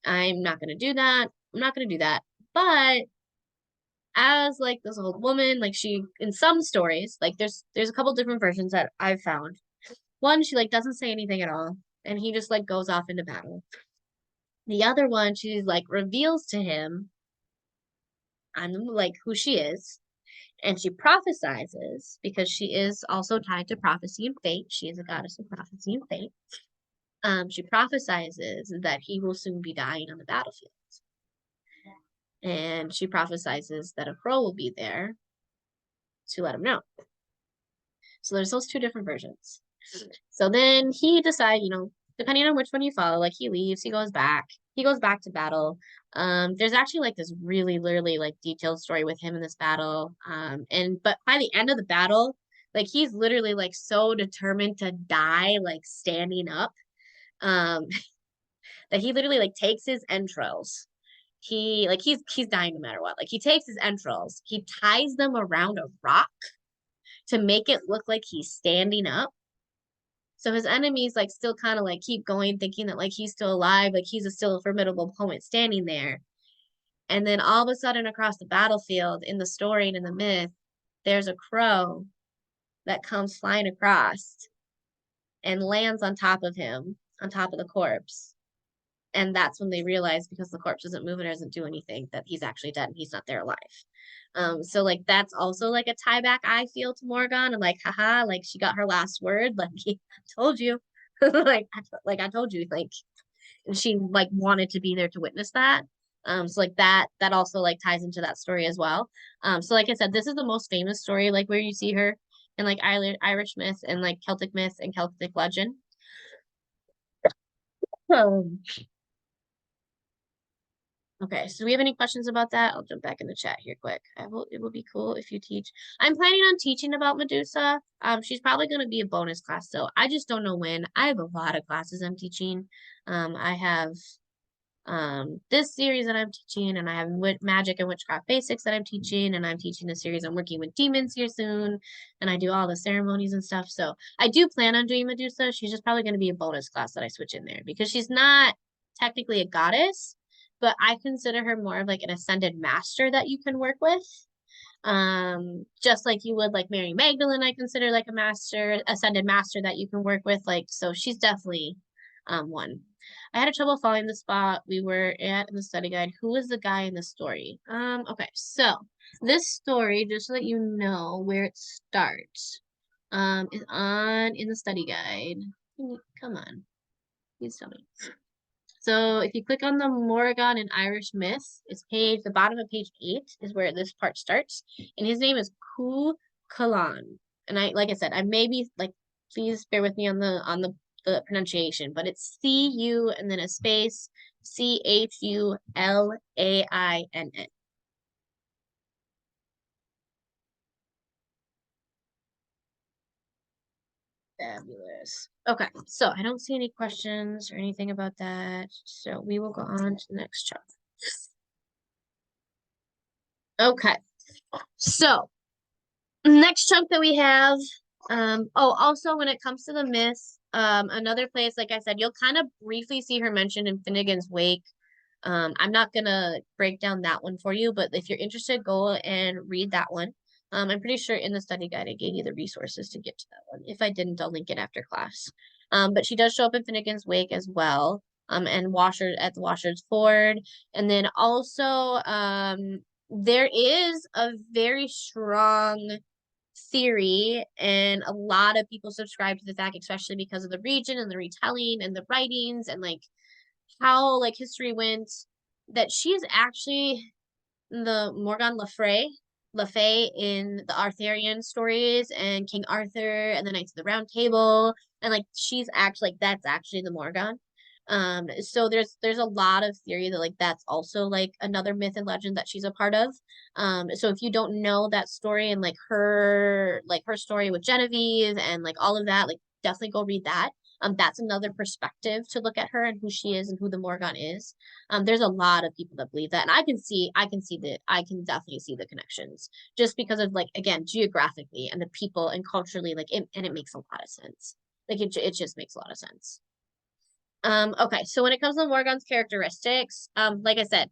I'm not going to do that. I'm not going to do that. But as like this old woman, like she, in some stories, like there's a couple different versions that I've found. One, she like doesn't say anything at all, and he just like goes off into battle. The other one, she's like reveals to him on like who she is, and she prophesizes because she is also tied to prophecy and fate. She is a goddess of prophecy and fate. She prophesizes that he will soon be dying on the battlefield, and she prophesizes that a crow will be there to let him know. So there's those two different versions. So then he decides, depending on which one you follow, like he leaves, he goes back to battle. There's actually like this really, literally like detailed story with him in this battle. But by the end of the battle, like he's literally like so determined to die, like standing up, um, that he literally like takes his entrails. He's dying no matter what. Like he takes his entrails, he ties them around a rock to make it look like he's standing up. So his enemies like still kind of like keep going, thinking that like he's still alive, like he's still a formidable opponent standing there. And then all of a sudden across the battlefield in the story and in the myth, there's a crow that comes flying across and lands on top of him, on top of the corpse. And that's when they realize, because the corpse doesn't move and doesn't do anything, that he's actually dead and he's not there alive. So like that's also like a tie back I feel to Morgan, and like haha, like she got her last word, like I told you, like I told you, like, and she like wanted to be there to witness that. So like that also like ties into that story as well. So like I said, this is the most famous story, like where you see her in like Irish myth and like Celtic myth and Celtic legend. Um, Okay, so do we have any questions about that? I'll jump back in the chat here quick. It will be cool if you teach. I'm planning on teaching about Medusa. She's probably going to be a bonus class, so I just don't know when. I have a lot of classes I'm teaching. I have this series that I'm teaching, and I have magic and witchcraft basics that I'm teaching, and I'm teaching a series I'm working with demons here soon, and I do all the ceremonies and stuff. So I do plan on doing Medusa. She's just probably going to be a bonus class that I switch in there because she's not technically a goddess, but I consider her more of like an ascended master that you can work with. Just like you would like Mary Magdalene, I consider like a master, ascended master that you can work with. Like, so she's definitely one. I had trouble following the spot we were at in the study guide. Who was the guy in the story? Okay, so this story, just so that you know where it starts, is on in the study guide. Come on, please tell me. So if you click on the Morrigan and Irish myth, the bottom of page 8 is where this part starts. And his name is Cu Chulainn. And like I said, I may be like, please bear with me on the pronunciation, but it's C-U and then a space Chulainn. Fabulous. Okay, so I don't see any questions or anything about that. So we will go on to the next chapter. Okay, so next chunk that we have, also when it comes to the myth, another place, like I said, you'll kind of briefly see her mentioned in Finnegan's Wake. I'm not gonna break down that one for you, but if you're interested, go and read that one. I'm pretty sure in the study guide I gave you the resources to get to that one. If I didn't, I'll link it after class. But she does show up in Finnegan's Wake as well. And Washer at the Washer's Ford. And then also, there is a very strong theory, and a lot of people subscribe to the fact, especially because of the region and the retelling and the writings and like how like history went, that she's actually the Morgan Le Fay in the Arthurian stories and King Arthur and the Knights of the Round Table, and like she's actually like that's actually the Morgan. So there's a lot of theory that like that's also like another myth and legend that she's a part of. So if you don't know that story and like her story with Genevieve and like all of that, like definitely go read that. That's another perspective to look at her and who she is and who the Morgan is. There's a lot of people that believe that, and I can definitely see the connections just because of like again geographically and the people and culturally and it makes a lot of sense. Like it just makes a lot of sense. Okay, so when it comes to Morgan's characteristics, like I said,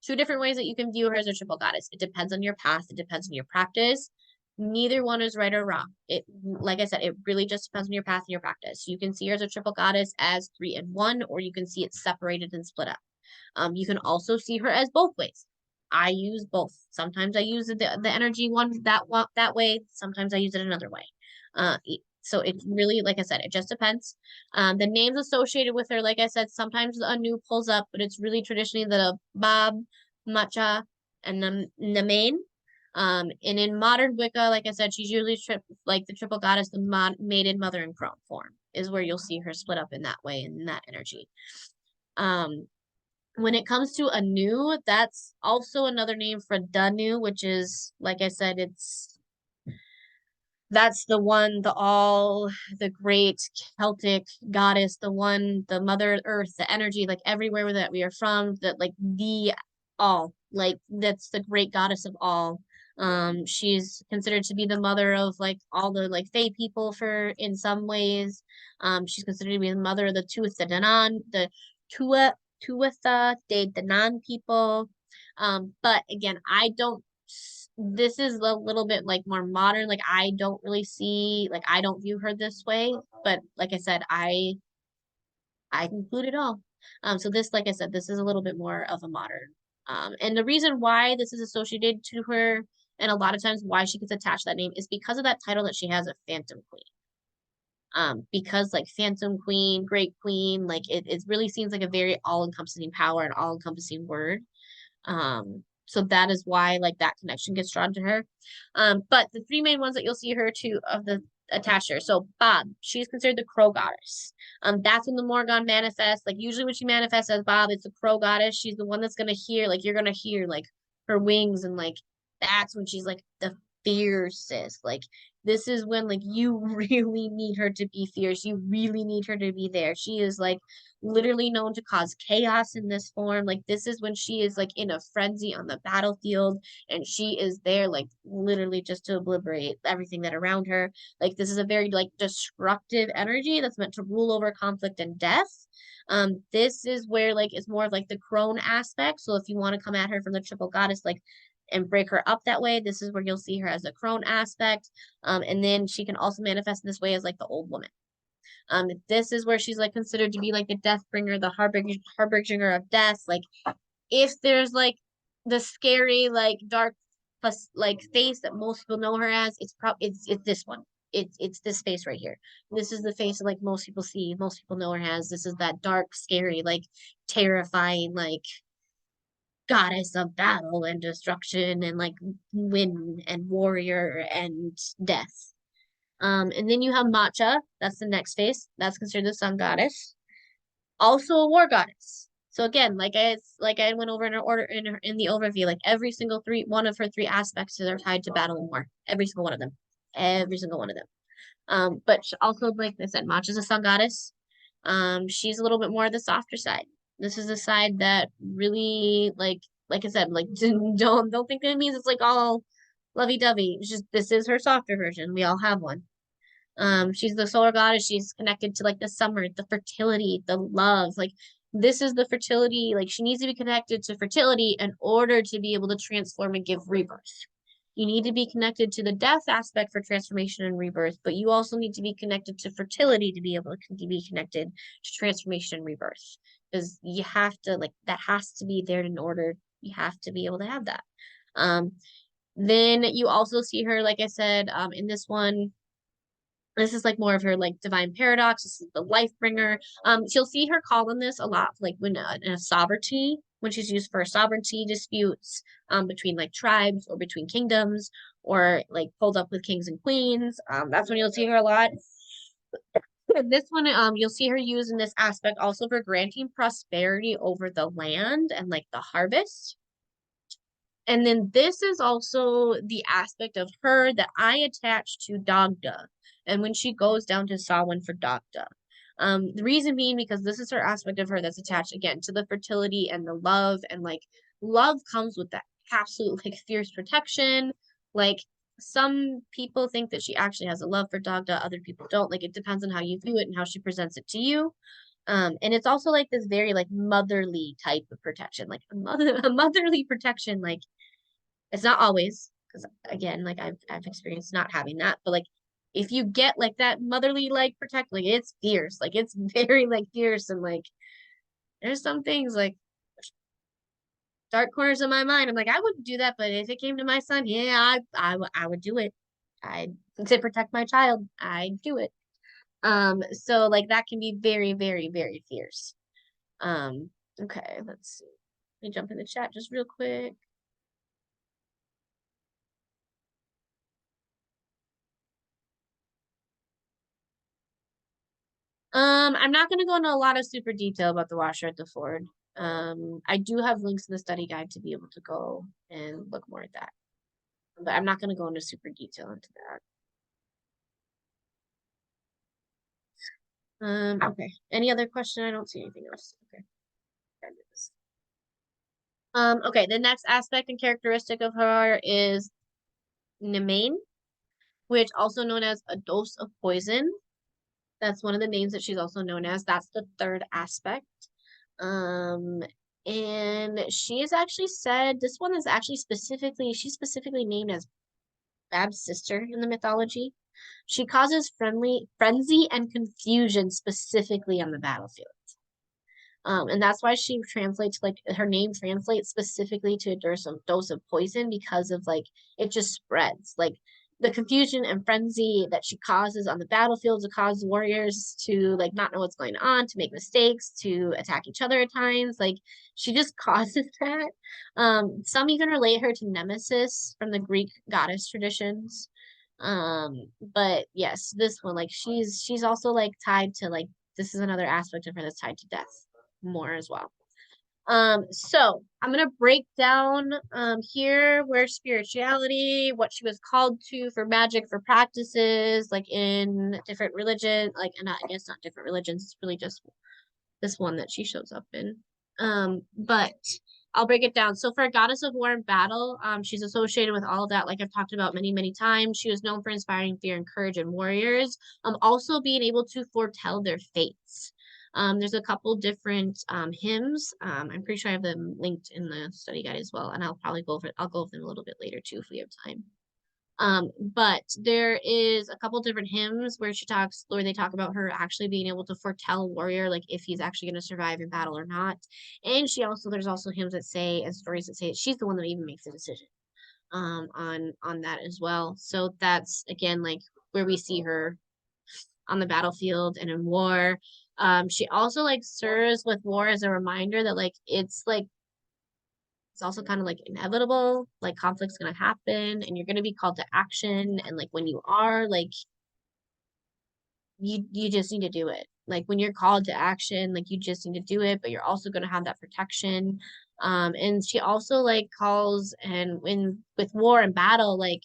two different ways that you can view her as a triple goddess. It depends on your path, it depends on your practice. Neither one is right or wrong. It, like I said, it really just depends on your path and your practice. You can see her as a triple goddess as three in one, or you can see it separated and split up. You can also see her as both ways. I use both. Sometimes I use the energy one that way. Sometimes I use it another way. So it really, like I said, it just depends. The names associated with her, like I said, sometimes a new pulls up, but it's really traditionally the Bob, Matcha, and the Namain. And in modern Wicca, like I said, she's usually like the triple goddess, the maiden, mother, and crone form is where you'll see her split up in that way in that energy. Um, when it comes to Anu, that's also another name for Danu, which is, like I said, that's the one, the great Celtic goddess, the one, the Mother Earth, the energy, like everywhere that we are from, that like the all, like that's the great goddess of all. She's considered to be the mother of like all the like Fae people for in some ways. She's considered to be the mother of the Tuatha Danann, the Tuatha De Danann people. But again, I don't this is a little bit like more modern. Like I don't really see like I don't view her this way, but like I said, I include it all. So this, like I said, this is a little bit more of a modern. And the reason why this is associated to her and a lot of times why she gets attached to that name is because of that title that she has of Phantom Queen. Because like Phantom Queen, Great Queen, like it really seems like a very all-encompassing power and all-encompassing word. So that is why like that connection gets drawn to her. But the three main ones that you'll see her to of the attached her. So Bob, she's considered the crow goddess. That's when the Morgan manifests. Like usually when she manifests as Bob, it's the crow goddess. She's the one that's gonna hear, like you're gonna hear like her wings and like that's when she's like the fiercest. Like this is when like you really need her to be fierce. You really need her to be there. She is like literally known to cause chaos in this form. Like this is when she is like in a frenzy on the battlefield and she is there like literally just to obliterate everything that around her. Like this is a very like destructive energy that's meant to rule over conflict and death. This is where like it's more of like the crone aspect. So if you want to come at her from the triple goddess, like and break her up that way, this is where you'll see her as a crone aspect. And then she can also manifest in this way as like the old woman. This is where she's like considered to be like the death bringer, the harbinger of death. Like if there's like the scary, like dark plus like face that most people know her as, it's this one. It's this face right here. This is the face that like most people see, most people know her as. This is that dark, scary, like terrifying, like goddess of battle and destruction and like wind and warrior and death. And then you have Matcha. That's the next face. That's considered the sun goddess. Also a war goddess. So again, like I went over in her order in the overview, like every single one of her three aspects are tied to battle and war. Every single one of them. Every single one of them. But also like I said, Matcha's a sun goddess. She's a little bit more the softer side. This is the side that really like I said, like don't think that it means it's like all lovey-dovey. It's just this is her softer version. We all have one. She's the solar goddess. She's connected to like the summer, the fertility, the love. Like this is the fertility. Like she needs to be connected to fertility in order to be able to transform and give rebirth. You need to be connected to the death aspect for transformation and rebirth, but you also need to be connected to fertility to be able to be connected to transformation and rebirth. Because you have to like that has to be there in order you have to be able to have that. Then you also see her, like I said, in this one This is like more of her like divine paradox. This is the life bringer. She'll see her call on this a lot, like when in a sovereignty, when she's used for sovereignty disputes between like tribes or between kingdoms, or like pulled up with kings and queens. That's when you'll see her a lot. And this one, you'll see her use in this aspect also for granting prosperity over the land and like the harvest. And then this is also the aspect of her that I attach to Dagda. And when she goes down to Samhain for Dagda. The reason being because this is her aspect of her that's attached again to the fertility and the love, and like love comes with that absolute like fierce protection. Like some people think that she actually has a love for Dagda, other people don't. Like it depends on how you view it and how she presents it to you. And it's also like this very like motherly type of protection, like a motherly protection, like it's not always, because again, like I've experienced not having that, but like if you get like that motherly like protect, like it's fierce, like it's very like fierce, and like there's some things like dark corners of my mind. I'm like, I wouldn't do that, but if it came to my son, yeah, I would do it. I to protect my child, I'd do it. So like that can be very, very, very fierce. Um, okay, let's see. Let me jump in the chat just real quick. I'm not going to go into a lot of super detail about the washer at the Ford. I do have links in the study guide to be able to go and look more at that, but I'm not going to go into super detail into that. Okay. Any other question? I don't see anything else. Okay. Okay. The next aspect and characteristic of her is Nemain, which also known as a dose of poison. That's one of the names that she's also known as. That's the third aspect. Um, and she is actually said, this one is actually she's specifically named as Bab's sister in the mythology. She causes frenzy and confusion specifically on the battlefield. And that's why she translates like her name translates specifically to a dose of poison, because of like it just spreads like the confusion and frenzy that she causes on the battlefield to cause warriors to like not know what's going on, to make mistakes, to attack each other at times. Like she just causes that. Some even relate her to Nemesis from the Greek goddess traditions. But yes, this one like she's also like tied to like this is another aspect of her that's tied to death more as well. So I'm gonna break down here where spirituality, what she was called to for magic, for practices, like in different religion, like and not, I guess not different religions, it's really just this one that she shows up in. But I'll break it down. So for a goddess of war and battle, she's associated with all of that, like I've talked about many, many times. She was known for inspiring fear and courage in warriors, also being able to foretell their fates. There's a couple different hymns. I'm pretty sure I have them linked in the study guide as well, and I'll go over them a little bit later too if we have time. But there is a couple different hymns where they talk about her actually being able to foretell a warrior, like if he's actually going to survive in battle or not. And there's also hymns that say, and stories that say she's the one that even makes the decision, on that as well. So that's again, like where we see her on the battlefield and in war. She also like serves with war as a reminder that it's also kind of like inevitable, like conflict's gonna happen and you're gonna be called to action. And like when you are, like you just need to do it. Like when you're called to action, like you just need to do it, but you're also gonna have that protection. And she also like calls, and when with war and battle, like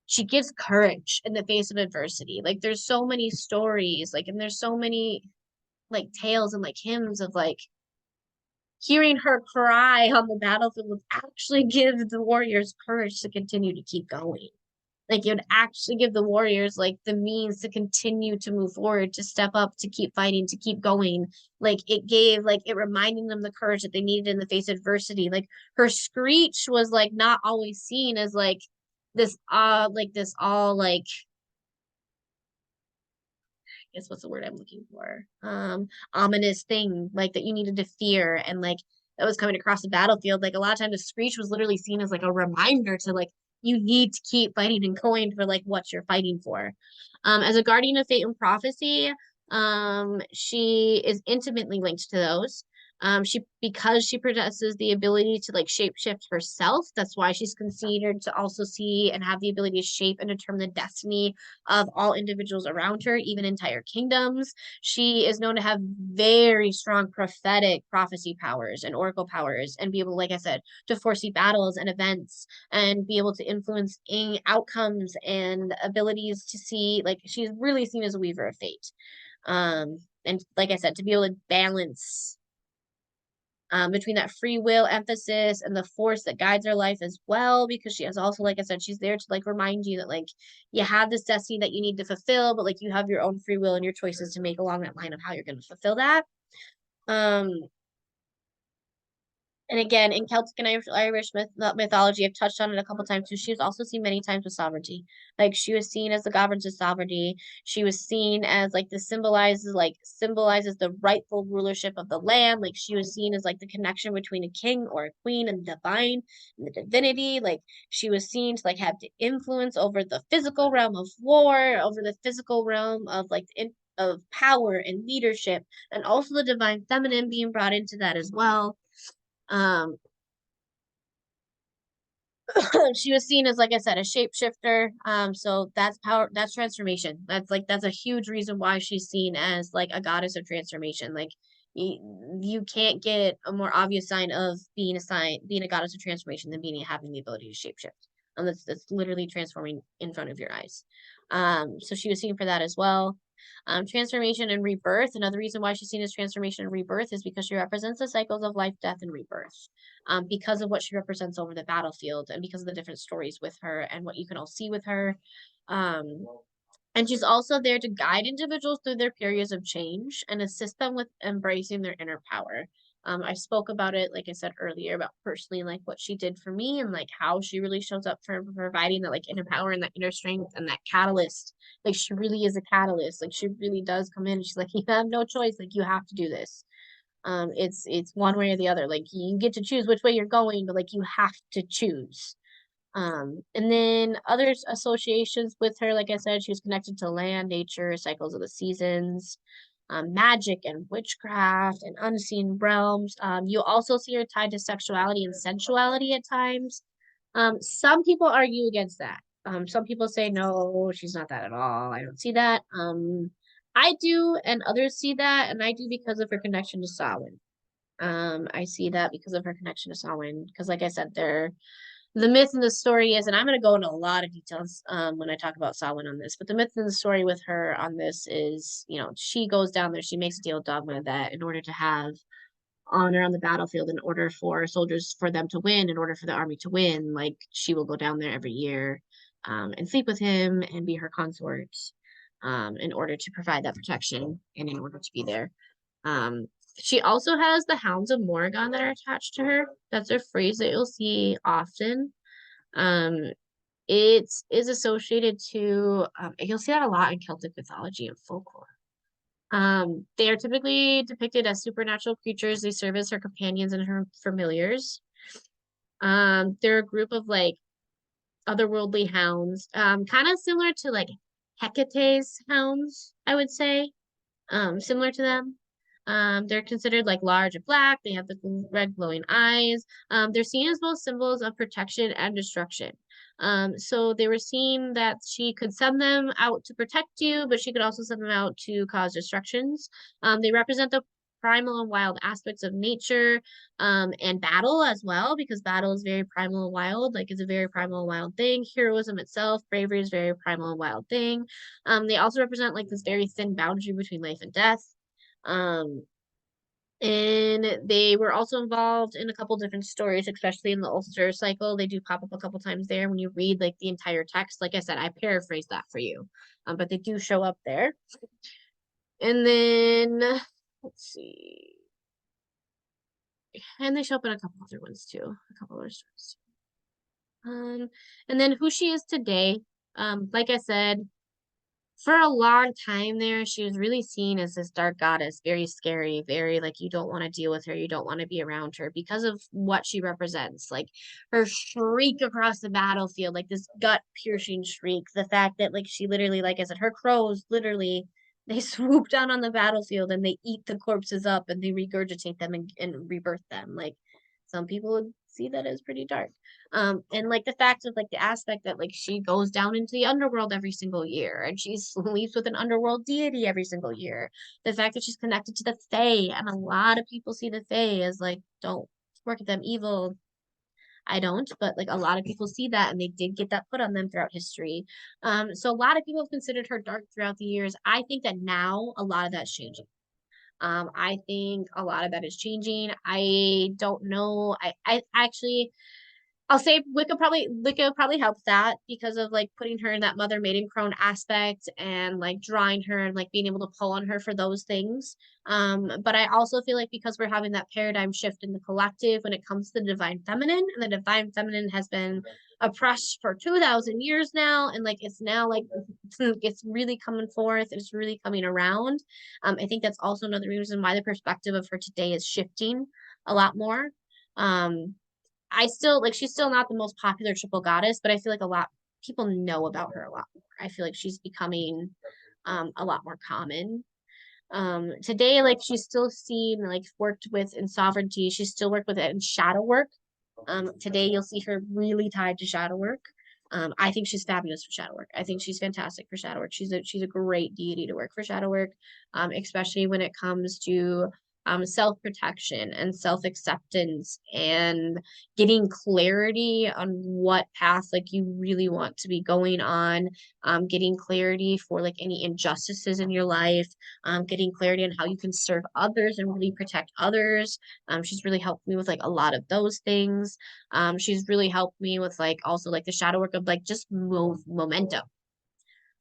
she gives courage in the face of adversity. Like there's so many stories, like and there's so many like tales and like hymns of like hearing her cry on the battlefield would actually give the warriors courage to continue to keep going. Like it would actually give the warriors like the means to continue to move forward, to step up, to keep fighting, to keep going. Like it reminding them the courage that they needed in the face of adversity. Like her screech was like not always seen as this all like guess what's the word I'm looking for? Ominous thing like that you needed to fear, and like that was coming across the battlefield. Like a lot of times the screech was literally seen as like a reminder to like you need to keep fighting and going for like what you're fighting for. As a guardian of fate and prophecy, she is intimately linked to those. She because she possesses the ability to like shapeshift herself. That's why she's considered to also see and have the ability to shape and determine the destiny of all individuals around her, even entire kingdoms. She is known to have very strong prophetic prophecy powers and oracle powers, and be able, like I said, to foresee battles and events and be able to influence outcomes and abilities to see. Like she's really seen as a weaver of fate. And like I said, to be able to balance between that free will emphasis and the force that guides her life as well, because she has also, like I said, she's there to like remind you that like you have this destiny that you need to fulfill, but like you have your own free will and your choices to make along that line of how you're going to fulfill that. Um, and again, in Celtic and Irish mythology, I've touched on it a couple times too. She was also seen many times with sovereignty. Like she was seen as the governor's of sovereignty. She was seen as like the symbolizes the rightful rulership of the land. Like she was seen as like the connection between a king or a queen and the divine and the divinity. Like she was seen to like have the influence over the physical realm of war, over the physical realm of like of power and leadership, and also the divine feminine being brought into that as well. um, she was seen as, like I said, a shapeshifter. So that's power, that's transformation. That's a huge reason why she's seen as like a goddess of transformation. Like you can't get a more obvious sign of being a goddess of transformation than being having the ability to shapeshift. That's literally transforming in front of your eyes. So she was seen for that as well. Transformation and rebirth. Another reason why she's seen as transformation and rebirth is because she represents the cycles of life, death, and rebirth, because of what she represents over the battlefield and because of the different stories with her and what you can all see with her. Um, and she's also there to guide individuals through their periods of change and assist them with embracing their inner power. I spoke about it, like I said earlier, about personally like what she did for me and like how she really shows up for providing that like inner power and that inner strength and that catalyst. Like she really is a catalyst. Like she really does come in and she's like, you have no choice. Like you have to do this. It's one way or the other. Like you get to choose which way you're going, but like you have to choose. And then other associations with her, like I said, she was connected to land, nature, cycles of the seasons, magic and witchcraft and unseen realms. You'll also see her tied to sexuality and sensuality at times. Some people argue against that. Some people say, no, she's not that at all. I don't see that. I do, and others see that, and I do because of her connection to Samhain. I see that because of her connection to Samhain, because like I said, the myth and the story is, and I'm going to go into a lot of details when I talk about Samhain on this, but the myth and the story with her on this is, she goes down there, she makes a deal with Dogma that in order to have honor on the battlefield, in order for soldiers, for them to win, in order for the army to win, like she will go down there every year and sleep with him and be her consort, in order to provide that protection and in order to be there. Um, she also has the Hounds of Morrigan that are attached to her. That's a phrase that you'll see often. Um, it is associated to, you'll see that a lot in Celtic mythology and folklore. They are typically depicted as supernatural creatures. They serve as her companions and her familiars. They're a group of like otherworldly hounds, kind of similar to like Hecate's hounds, I would say, similar to them. They're considered like large and black. They have the red glowing eyes. They're seen as both symbols of protection and destruction. So they were seen that she could send them out to protect you, but she could also send them out to cause destructions. They represent the primal and wild aspects of nature, and battle as well, because battle is very primal and wild. Like it's a very primal and wild thing. Heroism itself, bravery is very primal and wild thing. They also represent like this very thin boundary between life and death. Um, and they were also involved in a couple different stories, especially in the Ulster cycle. They do pop up a couple times there when you read like the entire text. Like I said, I paraphrased that for you, but they do show up there. And then let's see, and they show up in a couple other ones too, a couple other stories. And then who she is today. Like I said, For a long time there, she was really seen as this dark goddess, very scary, very like you don't want to deal with her, you don't want to be around her because of what she represents. Like her shriek across the battlefield, like this gut-piercing shriek. The fact that like she literally, like I said, her crows literally they swoop down on the battlefield and they eat the corpses up and they regurgitate them and rebirth them. Like some people would see that as pretty dark. And like the fact of like the aspect that like she goes down into the underworld every single year and she sleeps with an underworld deity every single year. The fact that she's connected to the Fae, and a lot of people see the Fae as like, don't work at them evil. I don't, but like a lot of people see that and they did get that put on them throughout history. So a lot of people have considered her dark throughout the years. I think that now a lot of that's changing. I think a lot of that is changing. I don't know. I actually I'll say Wicca probably helped that because of like putting her in that mother maiden crone aspect and like drawing her and like being able to pull on her for those things. But I also feel like because we're having that paradigm shift in the collective when it comes to the divine feminine, and the divine feminine has been oppressed for 2000 years now, and like it's now like it's really coming forth, it's really coming around. I think that's also another reason why the perspective of her today is shifting a lot more. Um, I still like she's still not the most popular triple goddess, but I feel like a lot people know about her a lot more. I feel like she's becoming a lot more common. Today, like she's still seen like worked with in sovereignty. She's still worked with it in shadow work. Today you'll see her really tied to shadow work. I think she's fabulous for shadow work. I think she's fantastic for shadow work. She's a great deity to work for shadow work, especially when it comes to self-protection and self-acceptance and getting clarity on what path like you really want to be going on, getting clarity for like any injustices in your life, getting clarity on how you can serve others and really protect others. She's really helped me with like a lot of those things. She's really helped me with like also like the shadow work of like just move momentum.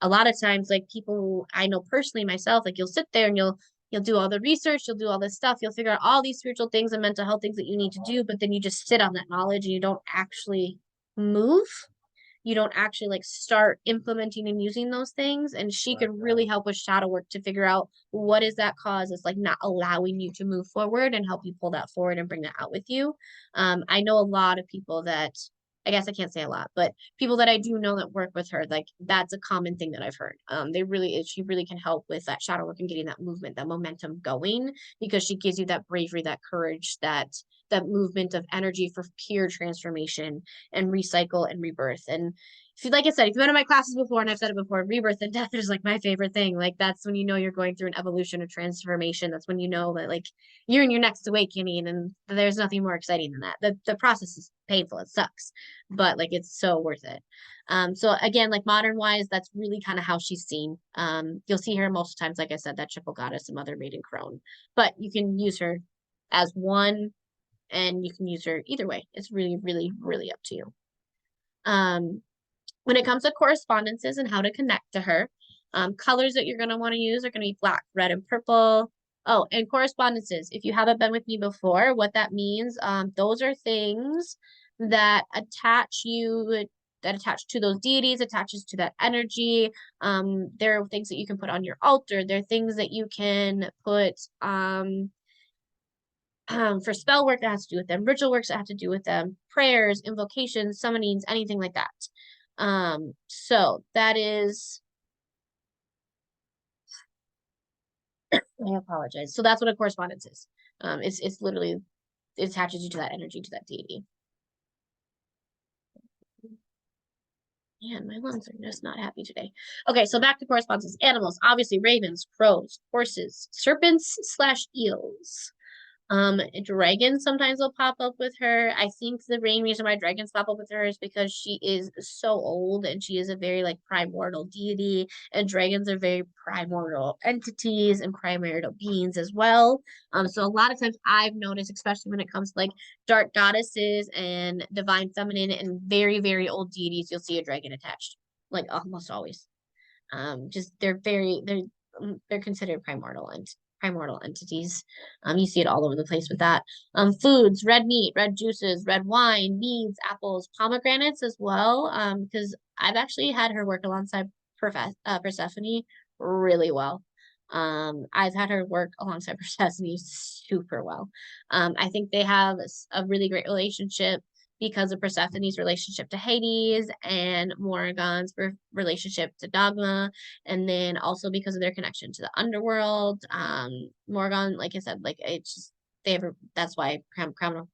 A lot of times, like people I know personally myself, like you'll sit there and you'll do all the research, you'll do all this stuff, you'll figure out all these spiritual things and mental health things that you need to do, but then you just sit on that knowledge and you don't actually move, you don't actually like start implementing and using those things. And she could really help with shadow work to figure out what is that cause that's like not allowing you to move forward and help you pull that forward and bring that out with you. I know a lot of people that I guess I can't say a lot, but people that I do know that work with her, like that's a common thing that I've heard. She really can help with that shadow work and getting that movement, that momentum going because she gives you that bravery, that courage, that movement of energy for pure transformation and recycle and rebirth. And if you, like I said, if you've been in my classes before, and I've said it before, rebirth and death is like my favorite thing. Like that's when you know you're going through an evolution or transformation. That's when you know that like you're in your next awakening, and there's nothing more exciting than that. The process is painful, it sucks, but like it's so worth it. So again, like modern wise, that's really kind of how she's seen. You'll see her most times, like I said, that triple goddess and mother maiden crone, but you can use her as one and you can use her either way. It's really, really, really up to you. Um, when it comes to correspondences and how to connect to her, colors that you're going to want to use are going to be black, red, and purple. Oh, and correspondences. If you haven't been with me before, what that means, those are things that attach to those deities, attaches to that energy. There are things that you can put on your altar. There are things that you can put for spell work that has to do with them, ritual works that have to do with them, prayers, invocations, summonings, anything like that. So that is, I apologize. So that's what a correspondence is. It's literally it attaches you to that energy, to that deity. Man, my lungs are just not happy today. Okay, so back to correspondences. Animals, obviously ravens, crows, horses, serpents slash eels. Dragons sometimes will pop up with her. I think the main reason why dragons pop up with her is because she is so old and she is a very like primordial deity, and dragons are very primordial entities and primordial beings as well. So a lot of times I've noticed, especially when it comes to like dark goddesses and divine feminine and very, very old deities, you'll see a dragon attached, like almost always. Just they're considered primordial entities. You see it all over the place with that. Foods, red meat, red juices, red wine, meads, apples, pomegranates as well. Because I've actually had her work alongside Persephone really well. I've had her work alongside Persephone super well. I think they have a really great relationship because of Persephone's relationship to Hades and Morrigan's relationship to Dogma, and then also because of their connection to the underworld. Morrigan, like I said, like it's just they have that's why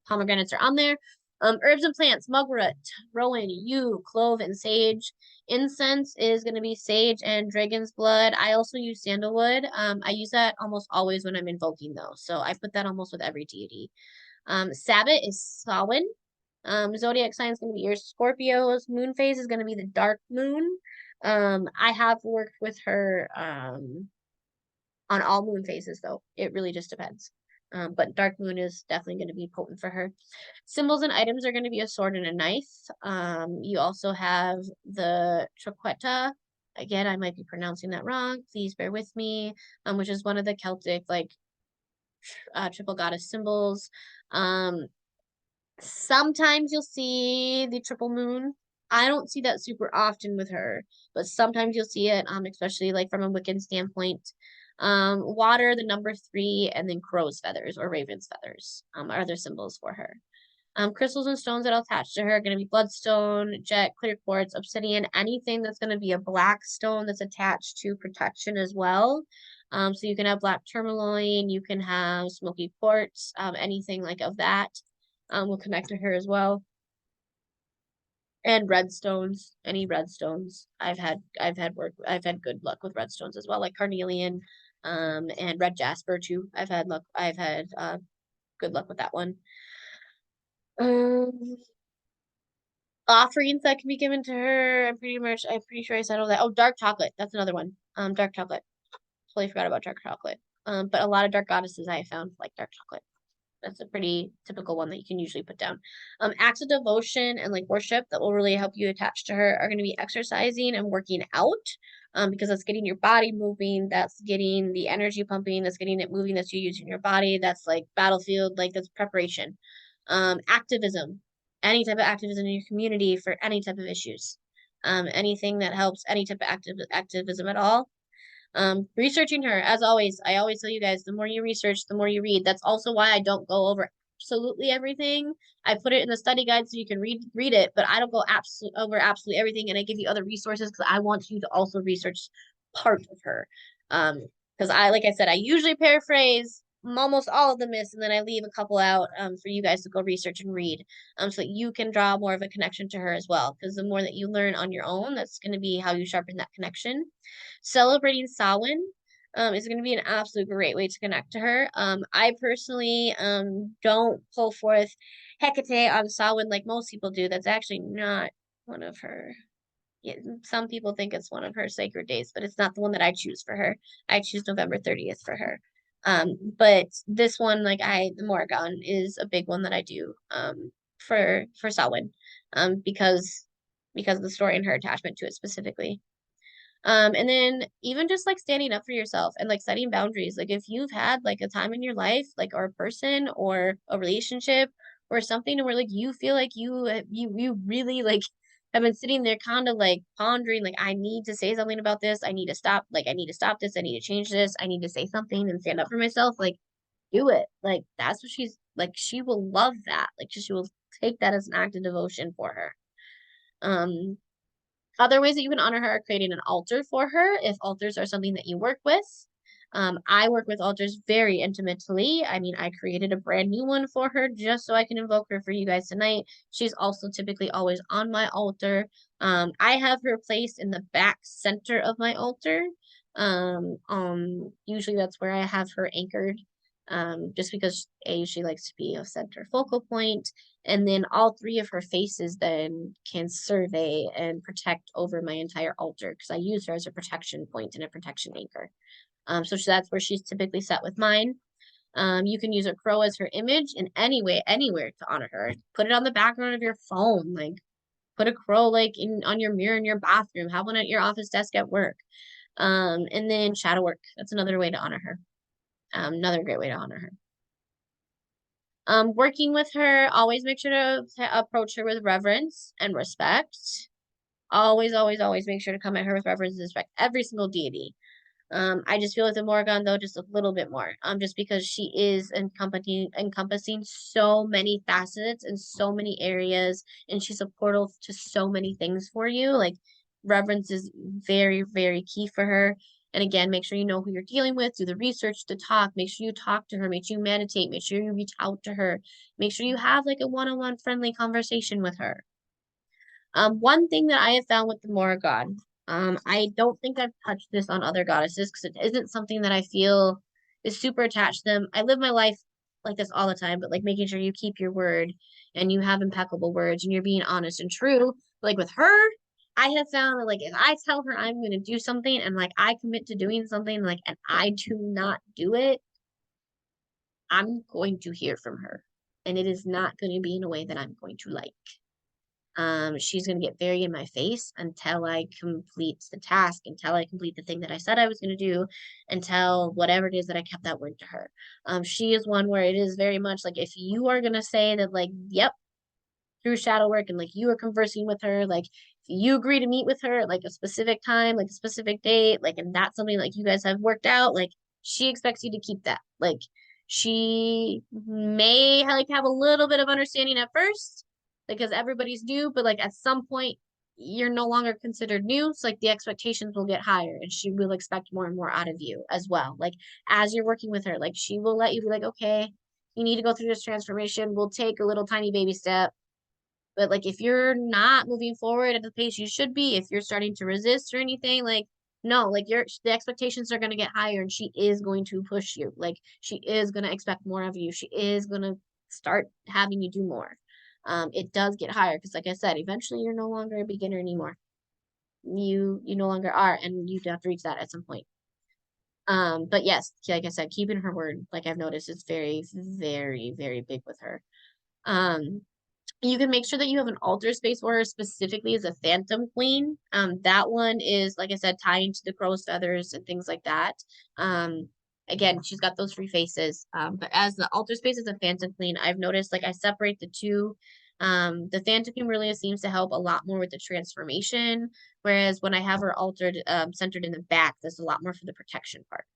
pomegranates are on there. Herbs and plants, mugwort, rowan, yew, clove, and sage. Incense is going to be sage and dragon's blood. I also use sandalwood. I use that almost always when I'm invoking though. So I put that almost with every deity. Sabbath is Samhain. Zodiac sign is going to be your Scorpios. Moon phase is going to be the dark moon. I have worked with her on all moon phases though. It really just depends. But dark moon is definitely going to be potent for her. Symbols and items are going to be a sword and a knife. You also have the triqueta. Again, I might be pronouncing that wrong. Please bear with me. Which is one of the Celtic like triple goddess symbols. Sometimes you'll see the triple moon. I don't see that super often with her, but sometimes you'll see it, especially like from a Wiccan standpoint. Water, the number 3, and then crow's feathers or raven's feathers are their symbols for her. Crystals and stones that I'll attach to her are going to be bloodstone, jet, clear quartz, obsidian, anything that's going to be a black stone that's attached to protection as well. So you can have black tourmaline, you can have smoky quartz, anything like of that will connect to her as well. And redstones, any redstones. I've had good luck with redstones as well, like carnelian, and red jasper too. I've had good luck with that one. Um, Offerings that can be given to her. I'm pretty sure I said all that. Oh, dark chocolate. That's another one. Dark chocolate. Totally forgot about dark chocolate. But a lot of dark goddesses I have found like dark chocolate. That's a pretty typical one that you can usually put down. Acts of devotion and like worship that will really help you attach to her are going to be exercising and working out. Because that's getting your body moving, that's getting the energy pumping, that's getting it moving, that's you using your body, that's like battlefield, like that's preparation. Activism, any type of activism in your community for any type of issues. Anything that helps any type of activism at all. Researching her, as always, I always tell you guys, the more you research, the more you read. That's also why I don't go over absolutely everything. I put it in the study guide so you can read it, but I don't go over absolutely everything, and I give you other resources because I want you to also research part of her. Because like I said, I usually paraphrase almost all of the myths, and then I leave a couple out for you guys to go research and read, so that you can draw more of a connection to her as well. Because the more that you learn on your own, that's going to be how you sharpen that connection. Celebrating Samhain is going to be an absolute great way to connect to her. I personally don't pull forth Hecate on Samhain like most people do. That's actually not one of her. Yeah, some people think it's one of her sacred days, but it's not the one that I choose for her. I choose November 30th for her. But this one, the Morrigan is a big one that I do for Samhain, because of the story and her attachment to it specifically. And then even just like standing up for yourself and like setting boundaries. Like if you've had like a time in your life, like or a person or a relationship or something where like you feel like you really like have been sitting there kind of like pondering, like I need to say something about this. I need to stop, I need to stop this, I need to change this, I need to say something and stand up for myself. Like do it. Like that's what she's like, she will love that. Like she will take that as an act of devotion for her. Um Other ways that you can honor her are creating an altar for her if altars are something that you work with. I work with altars very intimately. I mean, I created a brand new one for her just so I can invoke her for you guys tonight. She's also typically always on my altar. I have her placed in the back center of my altar. Usually that's where I have her anchored. Just because she likes to be a center focal point, and then all 3 of her faces then can survey and protect over my entire altar because I use her as a protection point and a protection anchor. So that's where she's typically set with mine. You can use a crow as her image in any way, anywhere to honor her. Put it on the background of your phone, like put a crow like on your mirror in your bathroom, have one at your office desk at work. And then shadow work. That's another way to honor her. Another great way to honor her. Working with her, always make sure to approach her with reverence and respect. Always, always, always make sure to come at her with reverence and respect. Every single deity. I just feel with the Morrigan though, just a little bit more. Just because she is encompassing so many facets and so many areas, and she's a portal to so many things for you. Like reverence is very, very key for her. And again, make sure you know who you're dealing with, do the research to talk, make sure you talk to her, make sure you meditate, make sure you reach out to her, make sure you have like a one-on-one friendly conversation with her. One thing that I have found with the Morrigan, I don't think I've touched this on other goddesses because it isn't something that I feel is super attached to them. I live my life like this all the time, but like making sure you keep your word and you have impeccable words and you're being honest and true. Like with her, I have found that like if I tell her I'm going to do something and like I commit to doing something like and I do not do it, I'm going to hear from her. And it is not going to be in a way that I'm going to like. She's going to get very in my face until I complete the task, until I complete the thing that I said I was going to do, until whatever it is that I kept that word to her. She is one where it is very much like if you are going to say that, like, yep, through shadow work and like you are conversing with her, like if you agree to meet with her at like a specific time, like a specific date, like, and that's something like you guys have worked out, like she expects you to keep that. Like she may like have a little bit of understanding at first because everybody's new, but like at some point you're no longer considered new. So like the expectations will get higher and she will expect more and more out of you as well. Like as you're working with her, like she will let you be like, okay, you need to go through this transformation. We'll take a little tiny baby step, but like if you're not moving forward at the pace you should be, if you're starting to resist or anything, like no, like the expectations are going to get higher and she is going to push you. Like she is going to expect more of you. She is going to start having you do more. It does get higher because like I said, eventually you're no longer a beginner anymore. You no longer are, and you have to reach that at some point. But yes, like I said, keeping her word, like I've noticed, is very, very, very big with her. Um, you can make sure that you have an altar space for her specifically as a phantom queen. That one is, like I said, tying to the crow's feathers and things like that. Um, again, she's got those three faces. But as the altar space as a phantom queen, I've noticed like I separate the two. The phantom queen really seems to help a lot more with the transformation, whereas when I have her altered, centered in the back, there's a lot more for the protection part.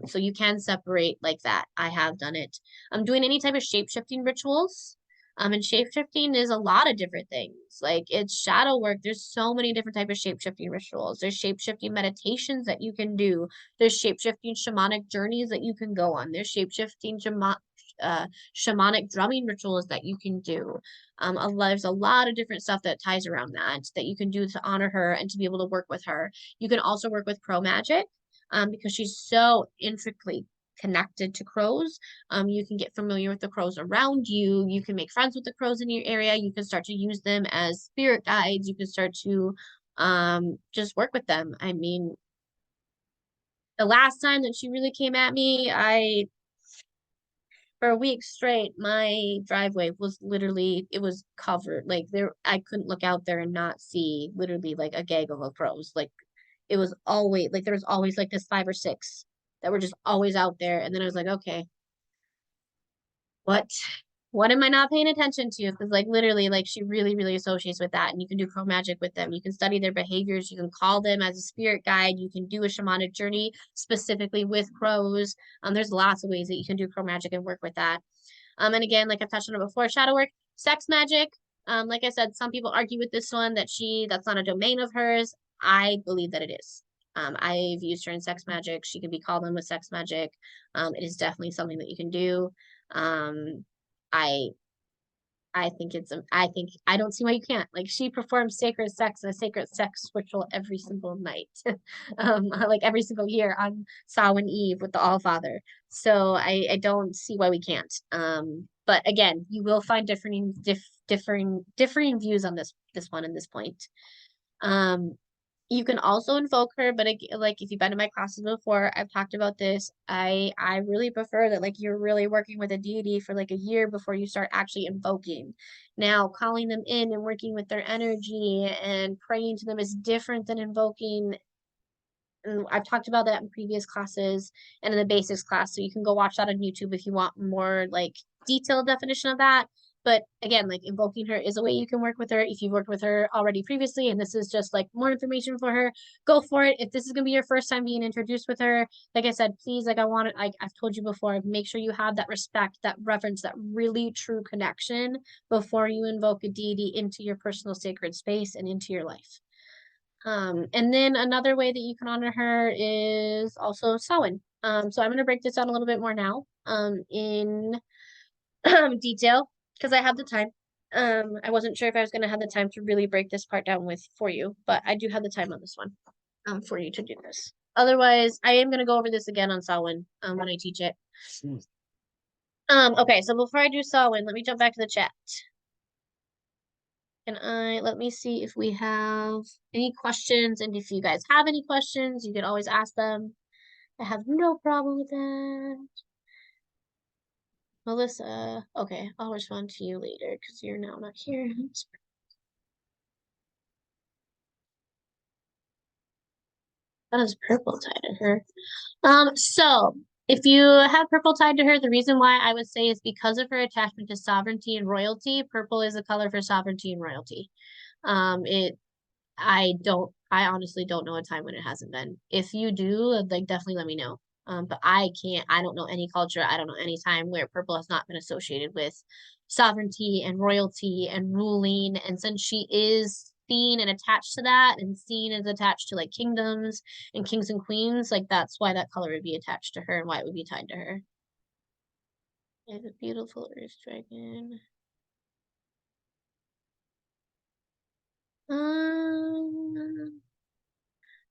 So you can separate like that. I have done it. I'm doing any type of shape-shifting rituals. And shape-shifting is a lot of different things. Like it's shadow work. There's so many different type of shape-shifting rituals. There's shape-shifting meditations that you can do. There's shape-shifting shamanic journeys that you can go on. There's shape-shifting shamanic drumming rituals that you can do. There's a lot of different stuff that ties around that you can do to honor her and to be able to work with her. You can also work with crow magic because she's so intricately connected to crows. You can get familiar with the crows around you. You can make friends with the crows in your area. You can start to use them as spirit guides. You can start to just work with them. I mean, the last time that she really came at me, I for a week straight, my driveway was literally it was covered. Like there I couldn't look out there and not see literally like a gaggle of crows. Like it was always like there was always like this five or six that were just always out there. And then I was like, okay, what what am I not paying attention to? Because like literally, like she really, really associates with that. And you can do crow magic with them. You can study their behaviors. You can call them as a spirit guide. You can do a shamanic journey specifically with crows. There's lots of ways that you can do crow magic and work with that. And again, like I've touched on it before, shadow work, sex magic. Like I said, some people argue with this one that that's not a domain of hers. I believe that it is. I've used her in sex magic. She can be called in with sex magic. It is definitely something that you can do. Um, I I think I think I don't see why you can't. Like she performs sacred sex and a sacred sex ritual every single night. Like every single year on Samhain Eve with the All Father. So I don't see why we can't. But again, you will find differing views on this one and this point. Um, you can also invoke her, but like if you've been to my classes before, I've talked about this. I really prefer that like you're really working with a deity for like a year before you start actually invoking. Now, calling them in and working with their energy and praying to them is different than invoking. And I've talked about that in previous classes and in the basics class, so you can go watch that on YouTube if you want more like detailed definition of that. But again, like invoking her is a way you can work with her. If you've worked with her already previously and this is just like more information for her, go for it. If this is gonna be your first time being introduced with her, like I said, please, like I want it, I've told you before, make sure you have that respect, that reverence, that really true connection before you invoke a deity into your personal sacred space and into your life. And then another way that you can honor her is also Samhain. So I'm going to break this down a little bit more now, in detail because I have the time. I wasn't sure if I was going to have the time to really break this part down with for you, but I do have the time on this one, for you to do this. Otherwise, I am going to go over this again on Samhain, when I teach it. Okay, so before I do Samhain, let me jump back to the chat. Let me see if we have any questions, and if you guys have any questions, you can always ask them. I have no problem with that. Melissa, okay, I'll respond to you later because you're now not here. That is purple tied to her. So if you have purple tied to her, the reason why I would say is because of her attachment to sovereignty and royalty. Purple is the color for sovereignty and royalty. It I honestly don't know a time when it hasn't been. If you do, like definitely let me know. But I don't know any culture, I don't know any time where purple has not been associated with sovereignty and royalty and ruling. And since she is seen and attached to that, and seen as attached to like kingdoms and kings and queens, like that's why that color would be attached to her and why it would be tied to her. I have a beautiful earth dragon. Um,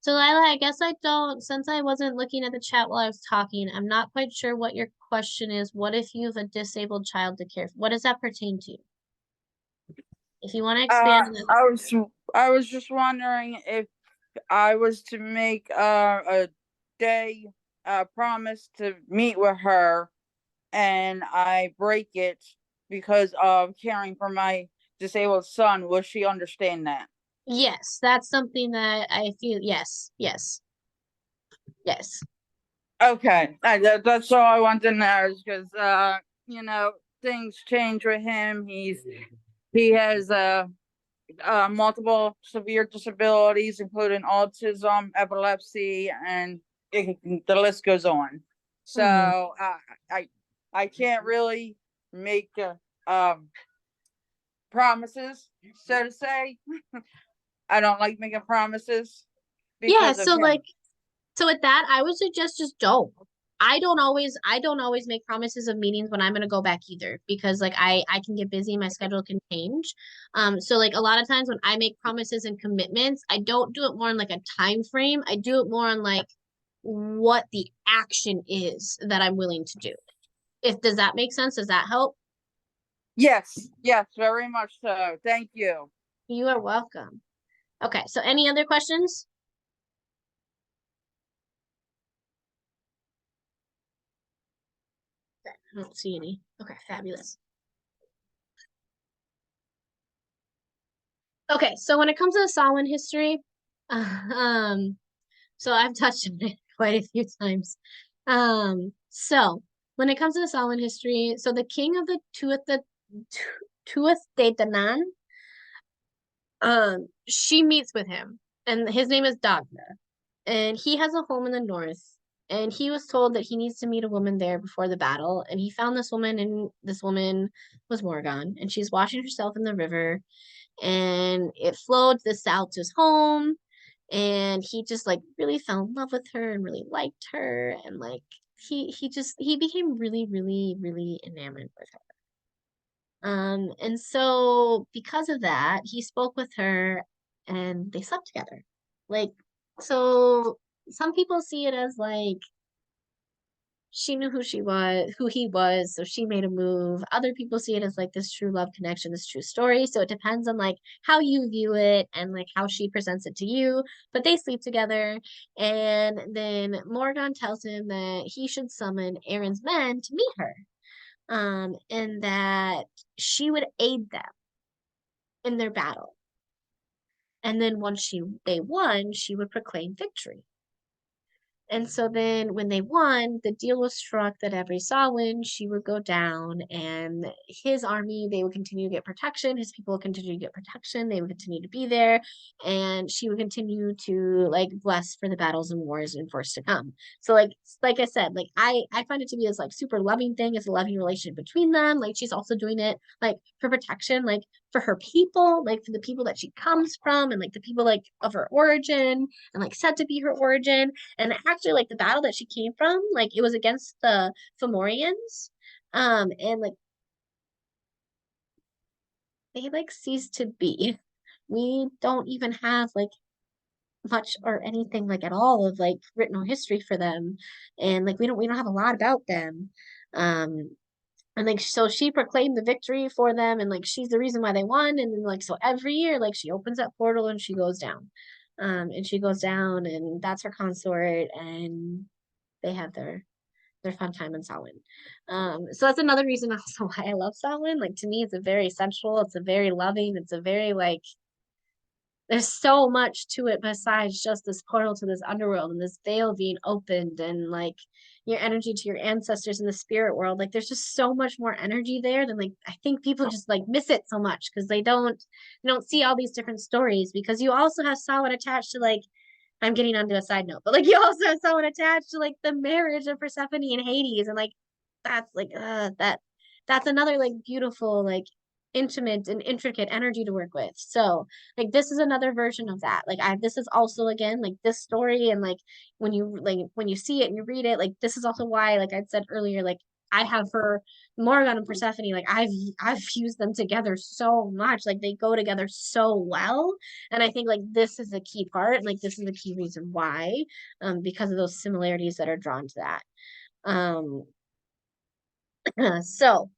So Lila, I guess I don't, since I wasn't looking at the chat while I was talking, I'm not quite sure what your question is. What if you have a disabled child to care for? What does that pertain to? If you want to expand on that. I was just wondering if I was to make a day promise to meet with her and I break it because of caring for my disabled son, will she understand that? Yes, that's something that I feel, yes, yes, yes. Okay, that's all I want to know because you know, things change with him. He has multiple severe disabilities, including autism, epilepsy, and the list goes on. Hmm. So I I can't really make promises, so to say. I don't like making promises Yeah, because of so like him. so with that, I would suggest just don't. I don't always make promises of meetings when I'm gonna go back either because like I can get busy, my schedule can change. So like a lot of times when I make promises and commitments, I don't do it more in like a time frame. I do it more on like what the action is that I'm willing to do. If does that make sense? Does that help? Yes, yes, very much so. Thank you. You are welcome. Okay, so any other questions? Okay, I don't see any. Okay, fabulous. Okay, so when it comes to the Samhain history, um, so I've touched on it quite a few times. So when it comes to the Samhain history, so the king of the Tuath de Danann, she meets with him, and his name is Dagda, and he has a home in the north. And he was told that he needs to meet a woman there before the battle. And he found this woman, and this woman was Morrigan, and she's washing herself in the river, and it flowed to the south to his home, and he just like really fell in love with her and really liked her, and like he became really really enamored with her. And so because of that, he spoke with her and they slept together. Like, so some people see it as like she knew who he was, so she made a move. Other people see it as like this true love connection, this true story. So it depends on like how you view it and like how she presents it to you. But they sleep together, and then Morgan tells him that he should summon Aaron's men to meet her. And that she would aid them in their battle. And then once they won, she would proclaim victory. And so then when they won, the deal was struck that every Samhain she would go down and his army, they would continue to get protection. His people would continue to get protection. They would continue to be there. And she would continue to like bless for the battles and wars and force to come. So like I said, like I find it to be this like super loving thing. It's a loving relationship between them. Like she's also doing it like for protection, like for her people, like for the people that she comes from and like the people like of her origin and like said to be her origin. And actually, like the battle that she came from, like it was against the Fomorians. And like they like ceased to be. We don't even have like much or anything like at all of like written history for them. And like we don't have a lot about them. Um and like so she proclaimed the victory for them and like she's the reason why they won. And then like so every year, like she opens that portal and she goes down. And she goes down and that's her consort and they have their fun time in Samhain. So that's another reason also why I love Samhain. Like to me, it's a very sensual, it's a very loving, it's a very like there's so much to it besides just this portal to this underworld and this veil being opened and like your energy to your ancestors in the spirit world. Like there's just so much more energy there than like I think people just like miss it so much because they don't see all these different stories because you also have Samhain attached to like I'm getting onto a side note, but like you also have someone attached to like the marriage of Persephone and Hades, and like that's like that's another like beautiful like intimate and intricate energy to work with. So like this is another version of that. Like I this is also again like this story and like when you see it and you read it, like this is also why like I said earlier, like I have her Morrigan and Persephone, like I've fused them together so much. Like they go together so well and I think like this is a key part, like this is a key reason why, because of those similarities that are drawn to that. Um, so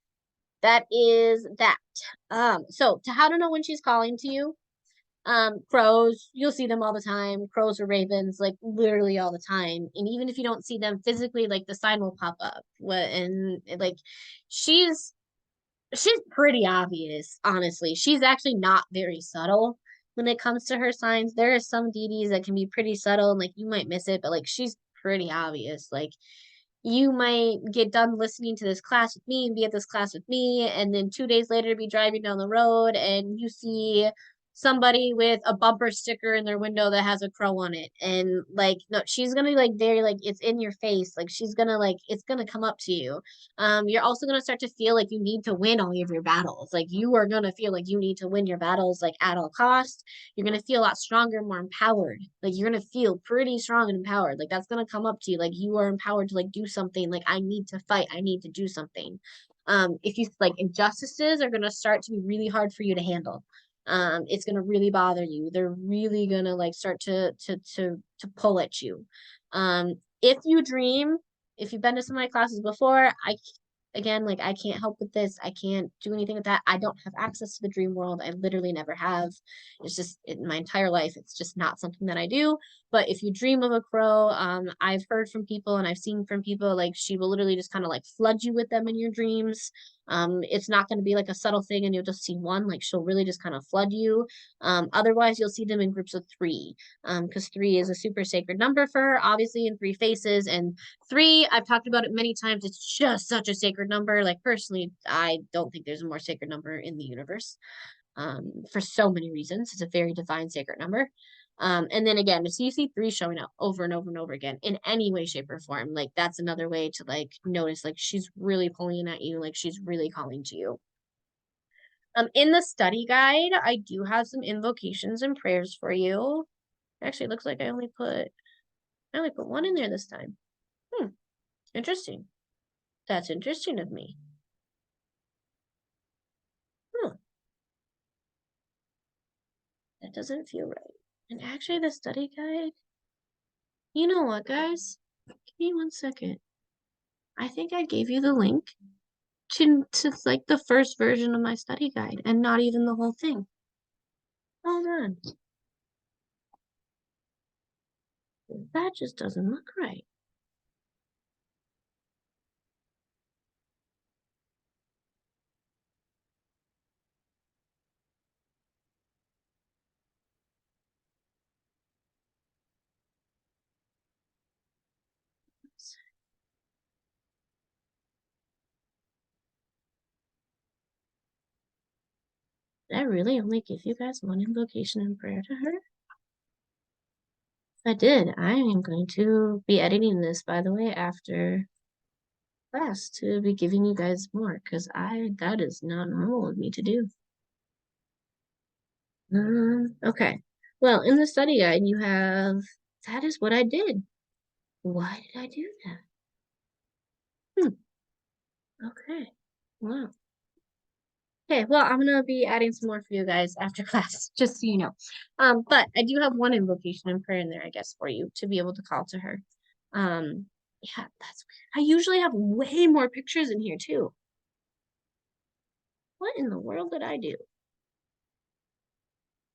that is that. So to how to know when she's calling to you, crows, you'll see them all the time. Crows or ravens, like literally all the time. And even if you don't see them physically, like the sign will pop up. And like she's she's pretty obvious, honestly. She's actually not very subtle when it comes to her signs. There are some deities that can be pretty subtle and like you might miss it, but like she's pretty obvious. Like you might get done listening to this class with me and be at this class with me, and then 2 days later be driving down the road and you see somebody with a bumper sticker in their window that has a crow on it. And like no, she's gonna be like very like it's in your face. Like she's gonna like it's gonna come up to you. You're also gonna start to feel like you need to win all of your battles. Like you are gonna feel like you need to win your battles like at all costs. You're gonna feel a lot stronger, more empowered. Like you're gonna feel pretty strong and empowered. Like that's gonna come up to you. Like you are empowered to like do something. Like I need to fight. I need to do something. If you like injustices are gonna start to be really hard for you to handle. It's gonna really bother you. They're really gonna like start to pull at you. If you dream, if you've been to some of my classes before, I again like I can't help with this. I can't do anything with that. I don't have access to the dream world. I literally never have. It's just in my entire life, it's just not something that I do. But if you dream of a crow, I've heard from people and I've seen from people like she will literally just kind of like flood you with them in your dreams. It's not going to be like a subtle thing and you'll just see one, like she'll really just kind of flood you. Otherwise, you'll see them in groups of three, because three is a super sacred number for her, obviously, in three faces. And three, I've talked about it many times. It's just such a sacred number. Like, personally, I don't think there's a more sacred number in the universe, for so many reasons. It's a very divine, sacred number. And then again, so you see three showing up over and over and over again in any way, shape, or form. Like that's another way to like notice like she's really pulling at you, like she's really calling to you. In the study guide, I do have some invocations and prayers for you. Actually, it looks like I only put one in there this time. Hmm, interesting. That's interesting of me. Hmm, that doesn't feel right. And actually, the study guide, you know what, guys? Give me 1 second. I think I gave you the link to like the first version of my study guide and not even the whole thing. Hold on. That just doesn't look right. Did I really only give you guys one invocation and prayer to her? If I did, I am going to be editing this, by the way, after class to be giving you guys more, because that is not normal of me to do. Okay. Well, in the study guide, you have, that is what I did. Why did I do that? Okay. Wow. Okay, well, I'm gonna be adding some more for you guys after class, just so you know. But I do have one invocation and prayer in there, I guess, for you to be able to call to her. Yeah, that's weird. I usually have way more pictures in here too. What in the world did I do?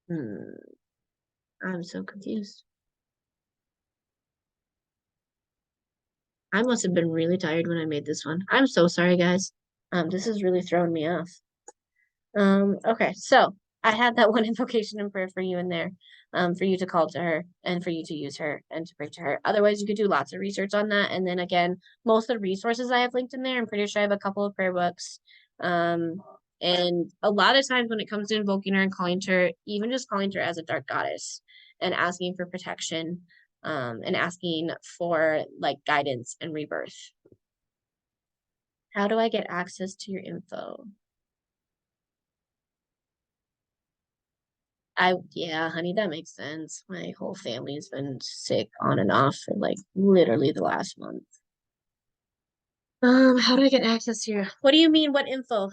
Hmm, I'm so confused. I must have been really tired when I made this one. I'm so sorry, guys. This is really throwing me off. Okay, so I had that one invocation and prayer for you in there, for you to call to her and for you to use her and to pray to her. Otherwise, you could do lots of research on that. And then again, most of the resources I have linked in there, I'm pretty sure I have a couple of prayer books. Um, and a lot of times when it comes to invoking her and calling to her, even just calling to her as a dark goddess and asking for protection, and asking for like guidance and rebirth. How do I get access to your info? Yeah, honey, that makes sense. My whole family's been sick on and off for like literally the last month. How do I get access here? What do you mean, what info?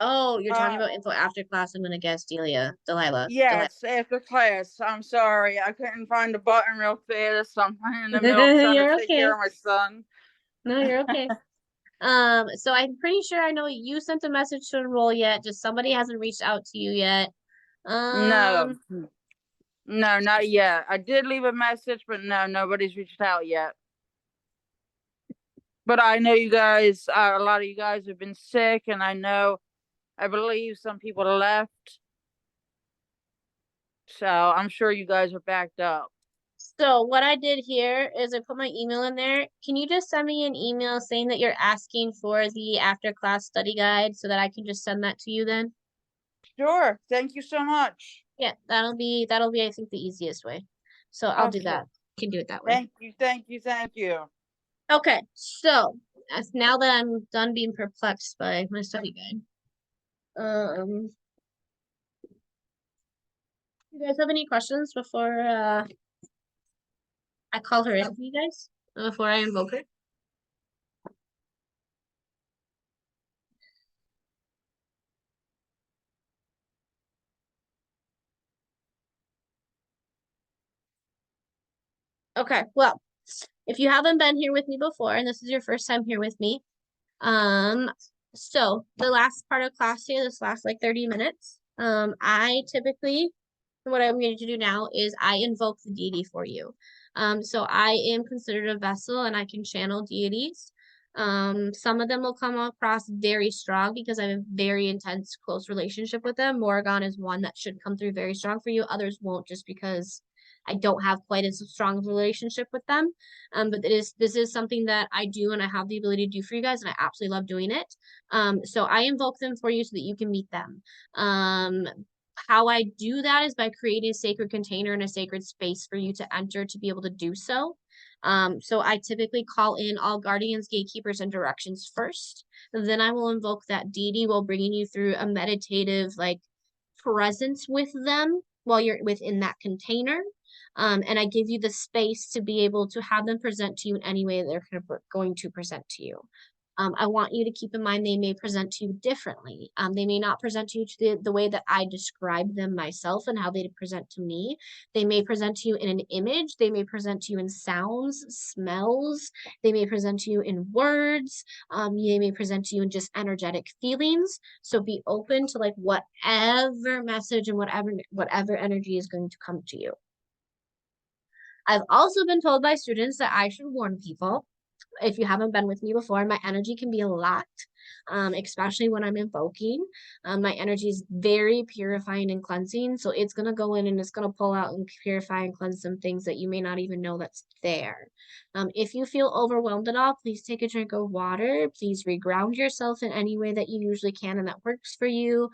Oh, you're talking Uh, about info after class. I'm gonna guess Delilah. yes, after class. I'm sorry, I couldn't find the button real fast. I'm in the middle of trying to You're take care okay. of my son. No, you're okay. So I'm pretty sure I know you sent a message to enroll yet, just somebody hasn't reached out to you yet. No, Um, no, not yet. I did leave a message, but no, nobody's reached out yet. But I know you guys, a lot of you guys have been sick, and I believe some people left. So I'm sure you guys are backed up. So what I did here is I put my email in there. Can you just send me an email saying that you're asking for the after class study guide so that I can just send that to you then? Sure. Thank you so much. Yeah, that'll be I think the easiest way. So I'll do Okay. that. Can do it that way. Thank you. Thank you. Thank you. Okay, so as now that I'm done being perplexed by my study guide, um, you guys have any questions before I call her in for you guys? Before I invoke her? Okay, well, if you haven't been here with me before and this is your first time here with me, Um, so the last part of class here, this last like 30 minutes, I typically, what I'm going to do now is I invoke the deity for you. So I am considered a vessel and I can channel deities. Some of them will come across very strong because I have a very intense, close relationship with them. Morrigan is one that should come through very strong for you. Others won't just because I don't have quite as strong of a relationship with them. But this is something that I do and I have the ability to do for you guys, and I absolutely love doing it. So I invoke them for you so that you can meet them. How I do that is by creating a sacred container and a sacred space for you to enter to be able to do so. So I typically call in all guardians, gatekeepers, and directions first. Then I will invoke that deity while bringing you through a meditative, like, presence with them while you're within that container. And I give you the space to be able to have them present to you in any way they're going to present to you. I want you to keep in mind they may present to you differently. They may not present to you the way that I describe them myself and how they present to me. They may present to you in an image. They may present to you in sounds, smells. They may present to you in words. They may present to you in just energetic feelings. So be open to like whatever message and whatever energy is going to come to you. I've also been told by students that I should warn people if you haven't been with me before, my energy can be a lot, especially when I'm invoking. My energy is very purifying and cleansing. So it's going to go in and it's going to pull out and purify and cleanse some things that you may not even know that's there. If you feel overwhelmed at all, please take a drink of water. Please reground yourself in any way that you usually can and that works for you.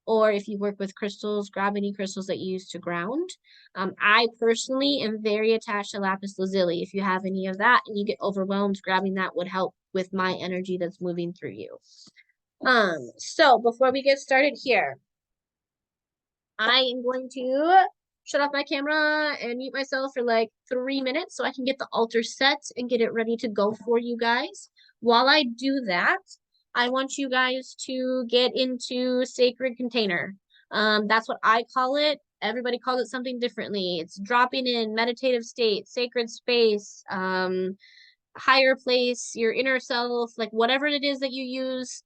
Or if you work with crystals, grab any crystals that you use to ground. I personally am very attached to lapis lazuli. If you have any of that and you get overwhelmed, grabbing that would help with my energy that's moving through you. So before we get started here, I am going to shut off my camera and mute myself for like 3 minutes so I can get the altar set and get it ready to go for you guys. While I do that, I want you guys to get into sacred container. That's what I call it. Everybody calls it something differently. It's dropping in meditative state, sacred space, higher place, your inner self, like whatever it is that you use.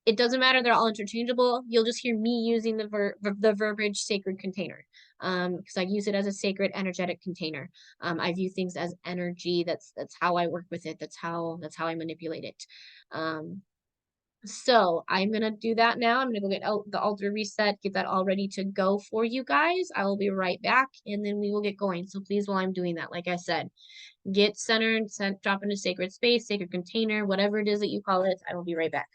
It doesn't matter, they're all interchangeable. You'll just hear me using the verbiage sacred container, because I use it as a sacred energetic container. I view things as energy. That's how I work with it. That's how I manipulate it. So I'm gonna do that now. I'm gonna go get out the altar reset, get that all ready to go for you guys. I will be right back, and then we will get going. So please, while I'm doing that, like I said, get centered, drop into sacred space, sacred container, whatever it is that you call it. I will be right back.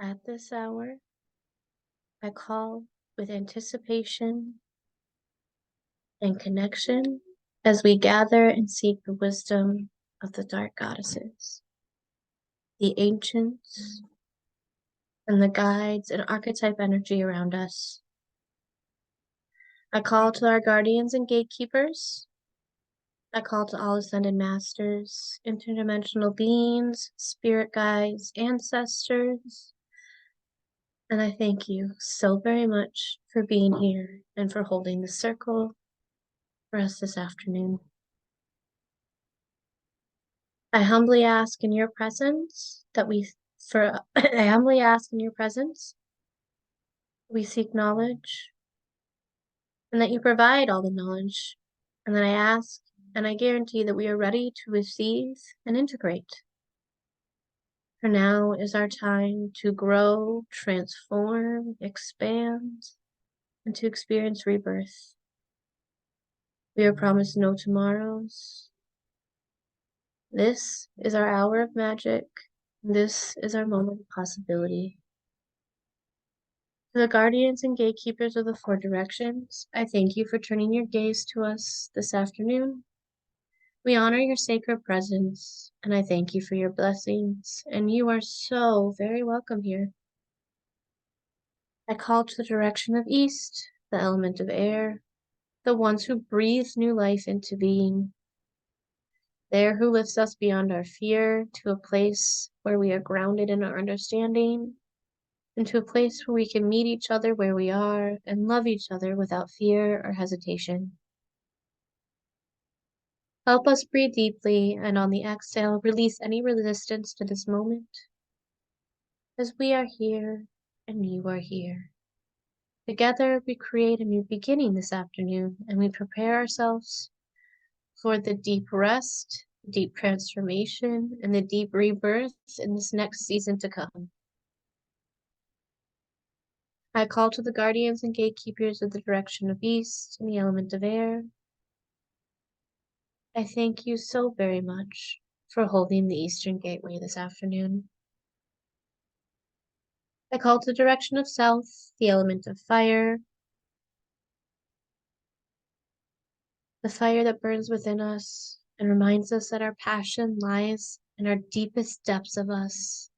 At this hour, I call with anticipation and connection as we gather and seek the wisdom of the dark goddesses, the ancients, and the guides and archetype energy around us. I call to our guardians and gatekeepers. I call to all ascended masters, interdimensional beings, spirit guides, ancestors, and I thank you so very much for being here and for holding the circle for us this afternoon. I humbly ask in your presence that I humbly ask in your presence we seek knowledge and that you provide all the knowledge. And then I ask and I guarantee that we are ready to receive and integrate. For now is our time to grow, transform, expand, and to experience rebirth. We are promised no tomorrows. This is our hour of magic. This is our moment of possibility. To the guardians and gatekeepers of the four directions, I thank you for turning your gaze to us this afternoon. We honor your sacred presence, and I thank you for your blessings, and you are so very welcome here. I call to the direction of east, the element of air, the ones who breathe new life into being. There who lifts us beyond our fear to a place where we are grounded in our understanding, and to a place where we can meet each other where we are and love each other without fear or hesitation. Help us breathe deeply, and on the exhale, release any resistance to this moment, as we are here and you are here. Together, we create a new beginning this afternoon, and we prepare ourselves for the deep rest, deep transformation, and the deep rebirth in this next season to come. I call to the guardians and gatekeepers of the direction of east and the element of air. I thank you so very much for holding the eastern gateway this afternoon. I call to the direction of south, the element of fire, the fire that burns within us and reminds us that our passion lies in our deepest depths of us,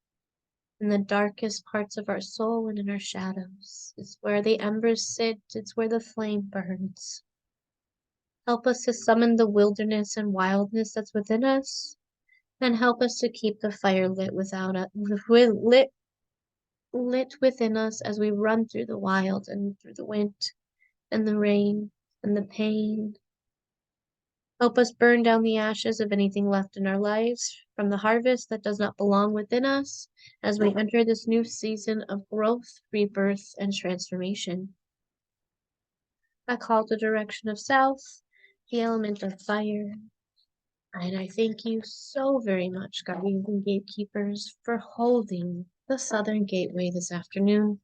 in the darkest parts of our soul and in our shadows. It's where the embers sit, it's where the flame burns. Help us to summon the wilderness and wildness that's within us, and help us to keep the fire lit within us as we run through the wild and through the wind and the rain and the pain. Help us burn down the ashes of anything left in our lives from the harvest that does not belong within us as we enter this new season of growth, rebirth, and transformation. I call the direction of south, the element of fire. And I thank you so very much, guardians and gatekeepers, for holding the southern gateway this afternoon.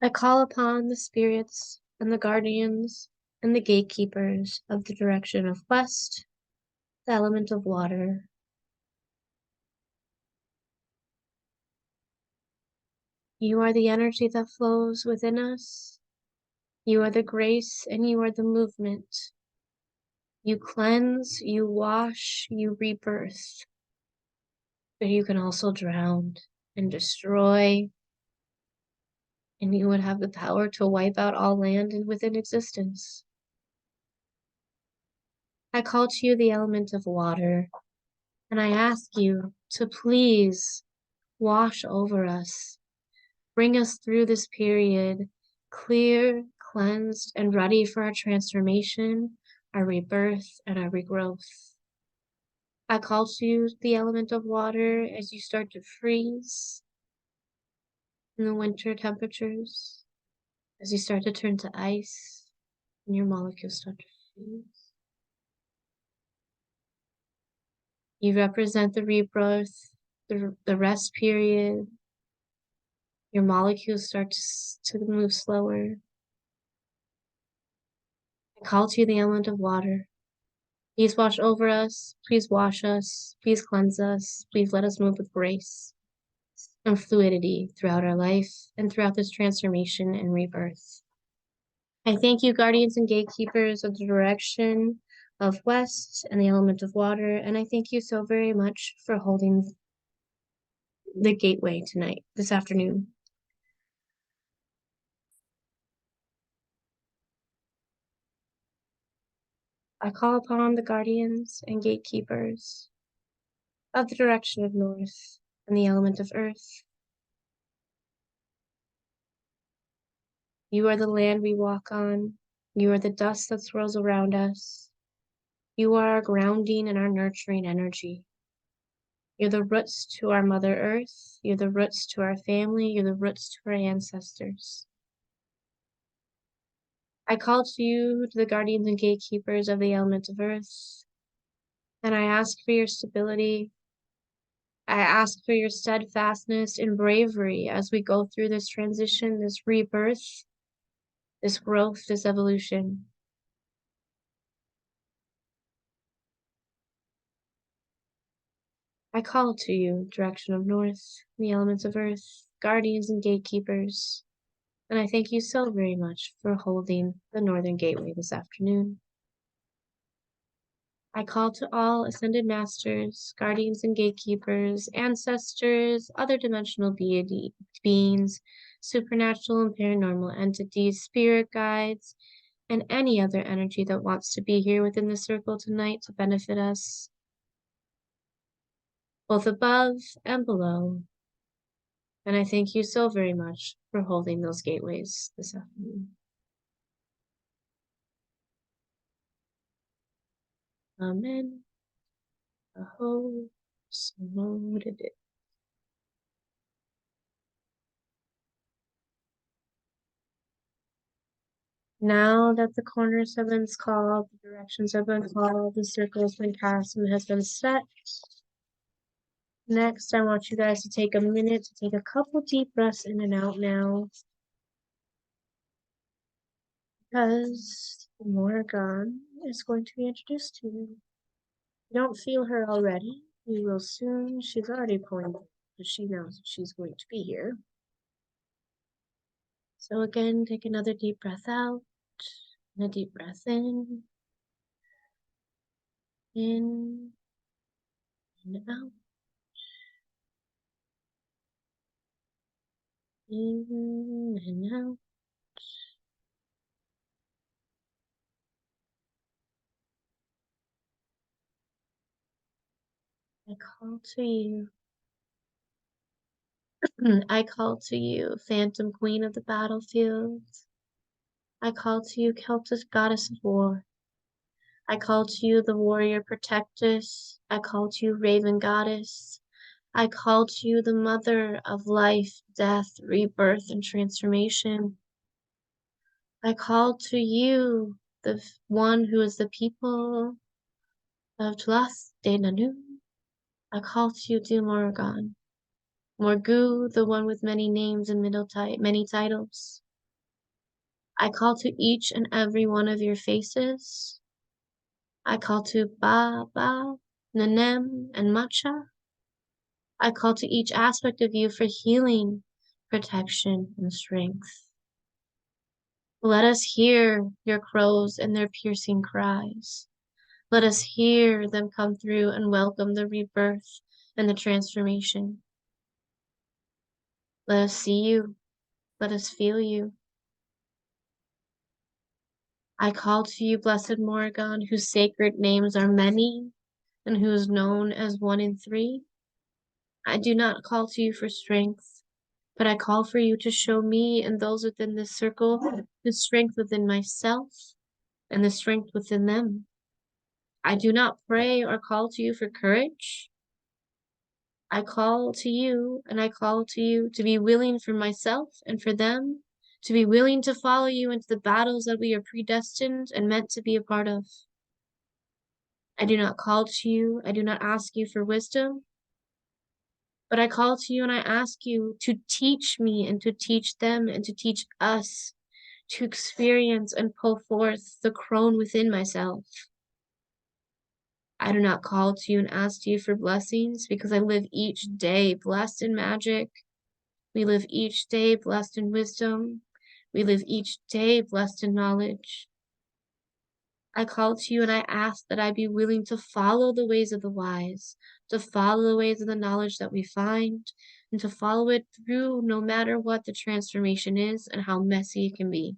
I call upon the spirits and the guardians and the gatekeepers of the direction of west, the element of water. You are the energy that flows within us. You are the grace and you are the movement. You cleanse, you wash, you rebirth. But you can also drown and destroy, and you would have the power to wipe out all land and within existence. I call to you the element of water, and I ask you to please wash over us. Bring us through this period, clear, cleansed, and ready for our transformation, our rebirth, and our regrowth. I call to you the element of water as you start to freeze in the winter temperatures, as you start to turn to ice, and your molecules start to freeze. You represent the rebirth, the rest period. Your molecules start to move slower. I call to you the element of water. Please wash over us. Please wash us. Please cleanse us. Please let us move with grace and fluidity throughout our life and throughout this transformation and rebirth. I thank you, guardians and gatekeepers of the direction of west and the element of water, and I thank you so very much for holding the gateway tonight, this afternoon. I call upon the guardians and gatekeepers of the direction of north and the element of earth. You are the land we walk on. You are the dust that swirls around us. You are our grounding and our nurturing energy. You're the roots to our Mother Earth. You're the roots to our family. You're the roots to our ancestors. I call to you, to the guardians and gatekeepers of the element of earth, and I ask for your stability. I ask for your steadfastness and bravery as we go through this transition, this rebirth, this growth, this evolution. I call to you, direction of north, the elements of earth, guardians and gatekeepers, and I thank you so very much for holding the northern gateway this afternoon. I call to all ascended masters, guardians and gatekeepers, ancestors, other dimensional beings, supernatural and paranormal entities, spirit guides, and any other energy that wants to be here within the circle tonight to benefit us, both above and below. And I thank you so very much for holding those gateways this afternoon. Amen. Aho. So did it. Now that the corners have been called, the directions have been called, the circle has been cast and has been set. Next, I want you guys to take a minute to take a couple deep breaths in and out now. Because Morrigan is going to be introduced to you. If you don't feel her already, you will soon. She's already pointed, but she knows that she's going to be here. So again, take another deep breath out and a deep breath in. In and out. In and out. I call to you. I call to you, Phantom Queen of the battlefield. I call to you, Celtic Goddess of War. I call to you, the Warrior Protectress. I call to you, Raven Goddess. I call to you, the Mother of Life, Death, Rebirth, and Transformation. I call to you, the one who is the people of Tlath de Nanu. I call to you, dear Morrigan. Morgu, the one with many names and many titles. I call to each and every one of your faces. I call to Ba, Nanem, and Matcha. I call to each aspect of you for healing, protection, and strength. Let us hear your crows and their piercing cries. Let us hear them come through and welcome the rebirth and the transformation. Let us see you. Let us feel you. I call to you, blessed Morrigan, whose sacred names are many and who is known as one in three. I do not call to you for strength, but I call for you to show me and those within this circle the strength within myself and the strength within them. I do not pray or call to you for courage. I call to you and I call to you to be willing for myself and for them, to be willing to follow you into the battles that we are predestined and meant to be a part of. I do not call to you, I do not ask you for wisdom, but I call to you and I ask you to teach me and to teach them and to teach us to experience and pull forth the crone within myself. I do not call to you and ask you for blessings because I live each day blessed in magic. We live each day blessed in wisdom. We live each day blessed in knowledge. I call to you and I ask that I be willing to follow the ways of the wise, to follow the ways of the knowledge that we find, and to follow it through no matter what the transformation is and how messy it can be.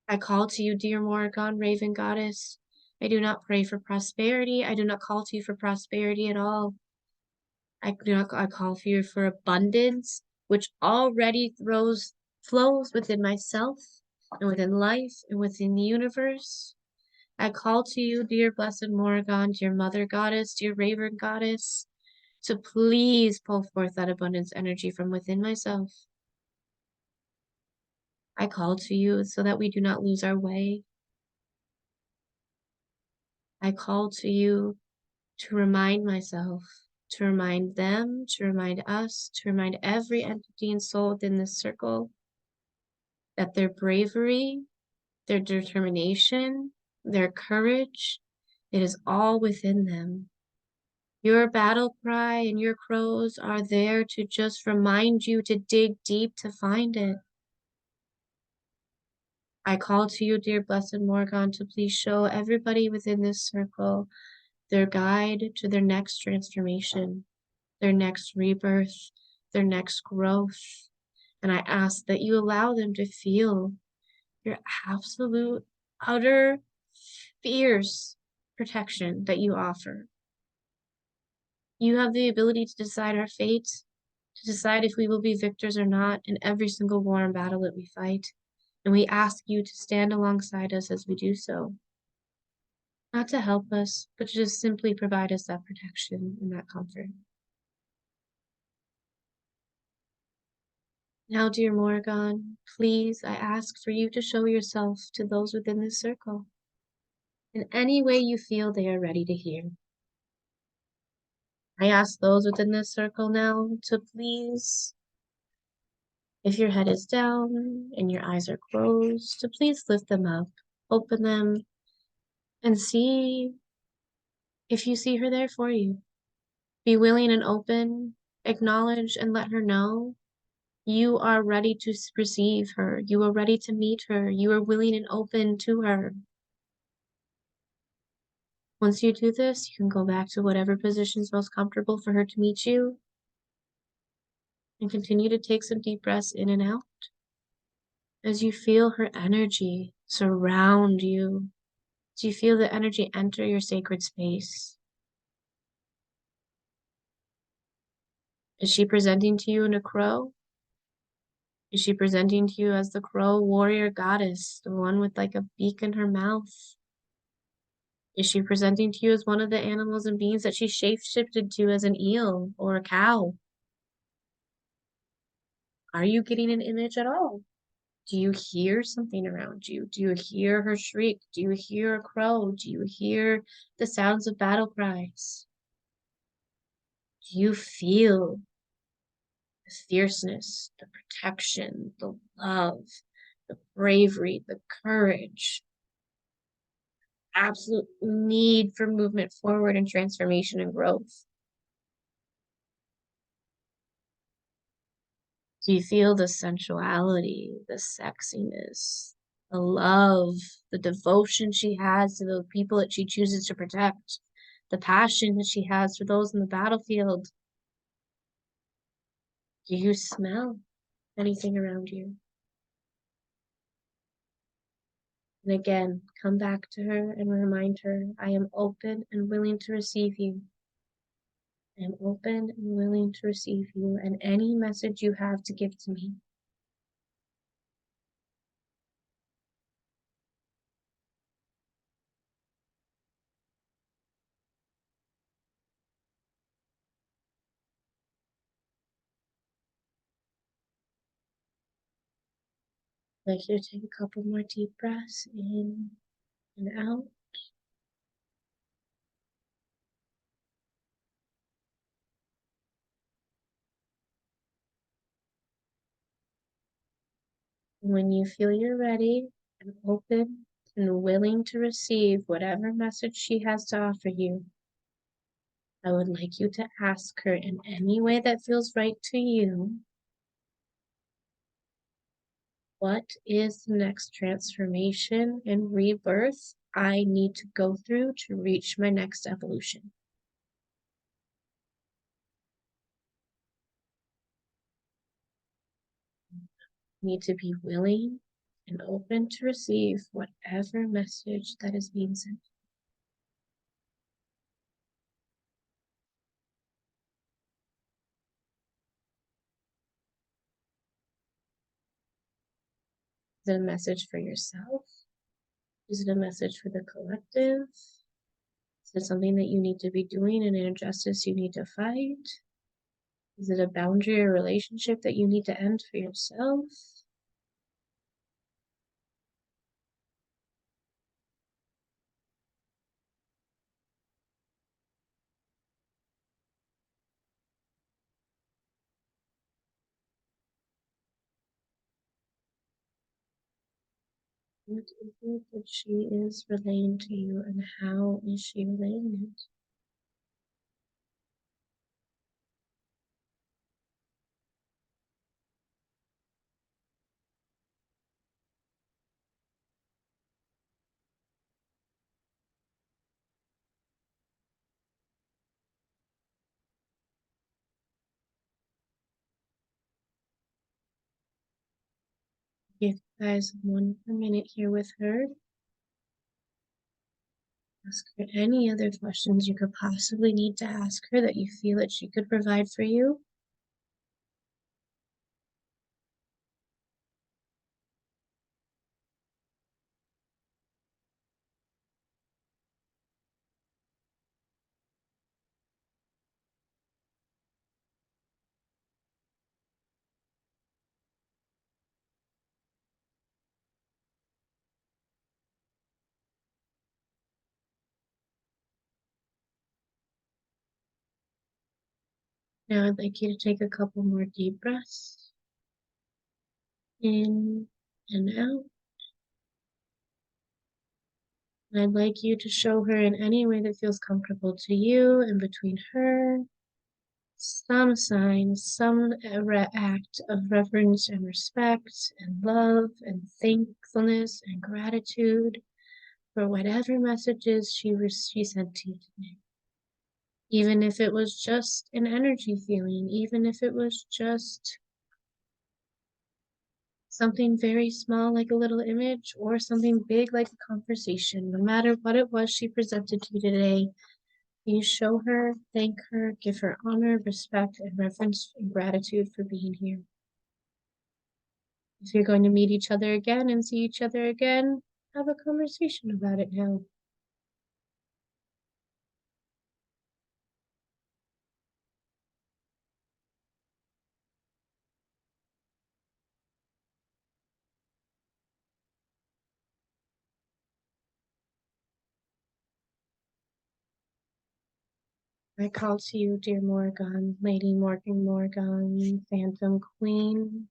I call to you, dear Morrigan, Raven Goddess. I do not pray for prosperity. I do not call to you for prosperity at all. I call for you for abundance, which already flows within myself and within life and within the universe. I call to you, dear blessed Morrigan, dear Mother Goddess, dear Raven Goddess, to please pull forth that abundance energy from within myself. I call to you so that we do not lose our way. I call to you to remind myself, to remind them, to remind us, to remind every entity and soul within this circle that their bravery, their determination, their courage, it is all within them. Your battle cry and your crows are there to just remind you to dig deep to find it. I call to you, dear blessed Morgan, to please show everybody within this circle their guide to their next transformation, their next rebirth, their next growth. And I ask that you allow them to feel your absolute, utter, fierce protection that you offer. You have the ability to decide our fate, to decide if we will be victors or not in every single war and battle that we fight. And we ask you to stand alongside us as we do so. Not to help us, but to just simply provide us that protection and that comfort. Now, dear Morrigan, please, I ask for you to show yourself to those within this circle in any way you feel they are ready to hear. I ask those within this circle now to please, if your head is down and your eyes are closed, to please lift them up, open them, and see if you see her there for you. Be willing and open, acknowledge and let her know you are ready to receive her. You are ready to meet her. You are willing and open to her. Once you do this, you can go back to whatever position is most comfortable for her to meet you and continue to take some deep breaths in and out as you feel her energy surround you, as you feel the energy enter your sacred space. Is she presenting to you in a crow? Is she presenting to you as the crow warrior goddess, the one with like a beak in her mouth? Is she presenting to you as one of the animals and beings that she shape-shifted to as an eel or a cow? Are you getting an image at all? Do you hear something around you? Do you hear her shriek? Do you hear a crow? Do you hear the sounds of battle cries? Do you feel the fierceness, the protection, the love, the bravery, the courage, absolute need for movement forward and transformation and growth? Do you feel the sensuality, the sexiness, the love, the devotion she has to the people that she chooses to protect, the passion that she has for those in the battlefield? Do you smell anything around you? And again, come back to her and remind her, I am open and willing to receive you. I am open and willing to receive you and any message you have to give to me. I'd like you to take a couple more deep breaths in and out. When you feel you're ready and open and willing to receive whatever message she has to offer you, I would like you to ask her in any way that feels right to you, what is the next transformation and rebirth I need to go through to reach my next evolution? You need to be willing and open to receive whatever message that is being sent. Is it a message for yourself? Is it a message for the collective? Is it something that you need to be doing, an injustice you need to fight? Is it a boundary or relationship that you need to end for yourself? What is it that she is relaying to you, and how is she relaying it? Give you guys one more minute here with her. Ask her any other questions you could possibly need to ask her that you feel that she could provide for you. Now I'd like you to take a couple more deep breaths. In and out. And I'd like you to show her in any way that feels comfortable to you and between her some sign, some act of reverence and respect and love and thankfulness and gratitude for whatever messages she sent to you today. Even if it was just an energy feeling, even if it was just something very small like a little image or something big like a conversation, no matter what it was she presented to you today, you show her, thank her, give her honor, respect, and reverence and gratitude for being here. If you're going to meet each other again and see each other again, have a conversation about it now. I call to you, dear Morrigan, Lady Morrigan, Phantom Queen,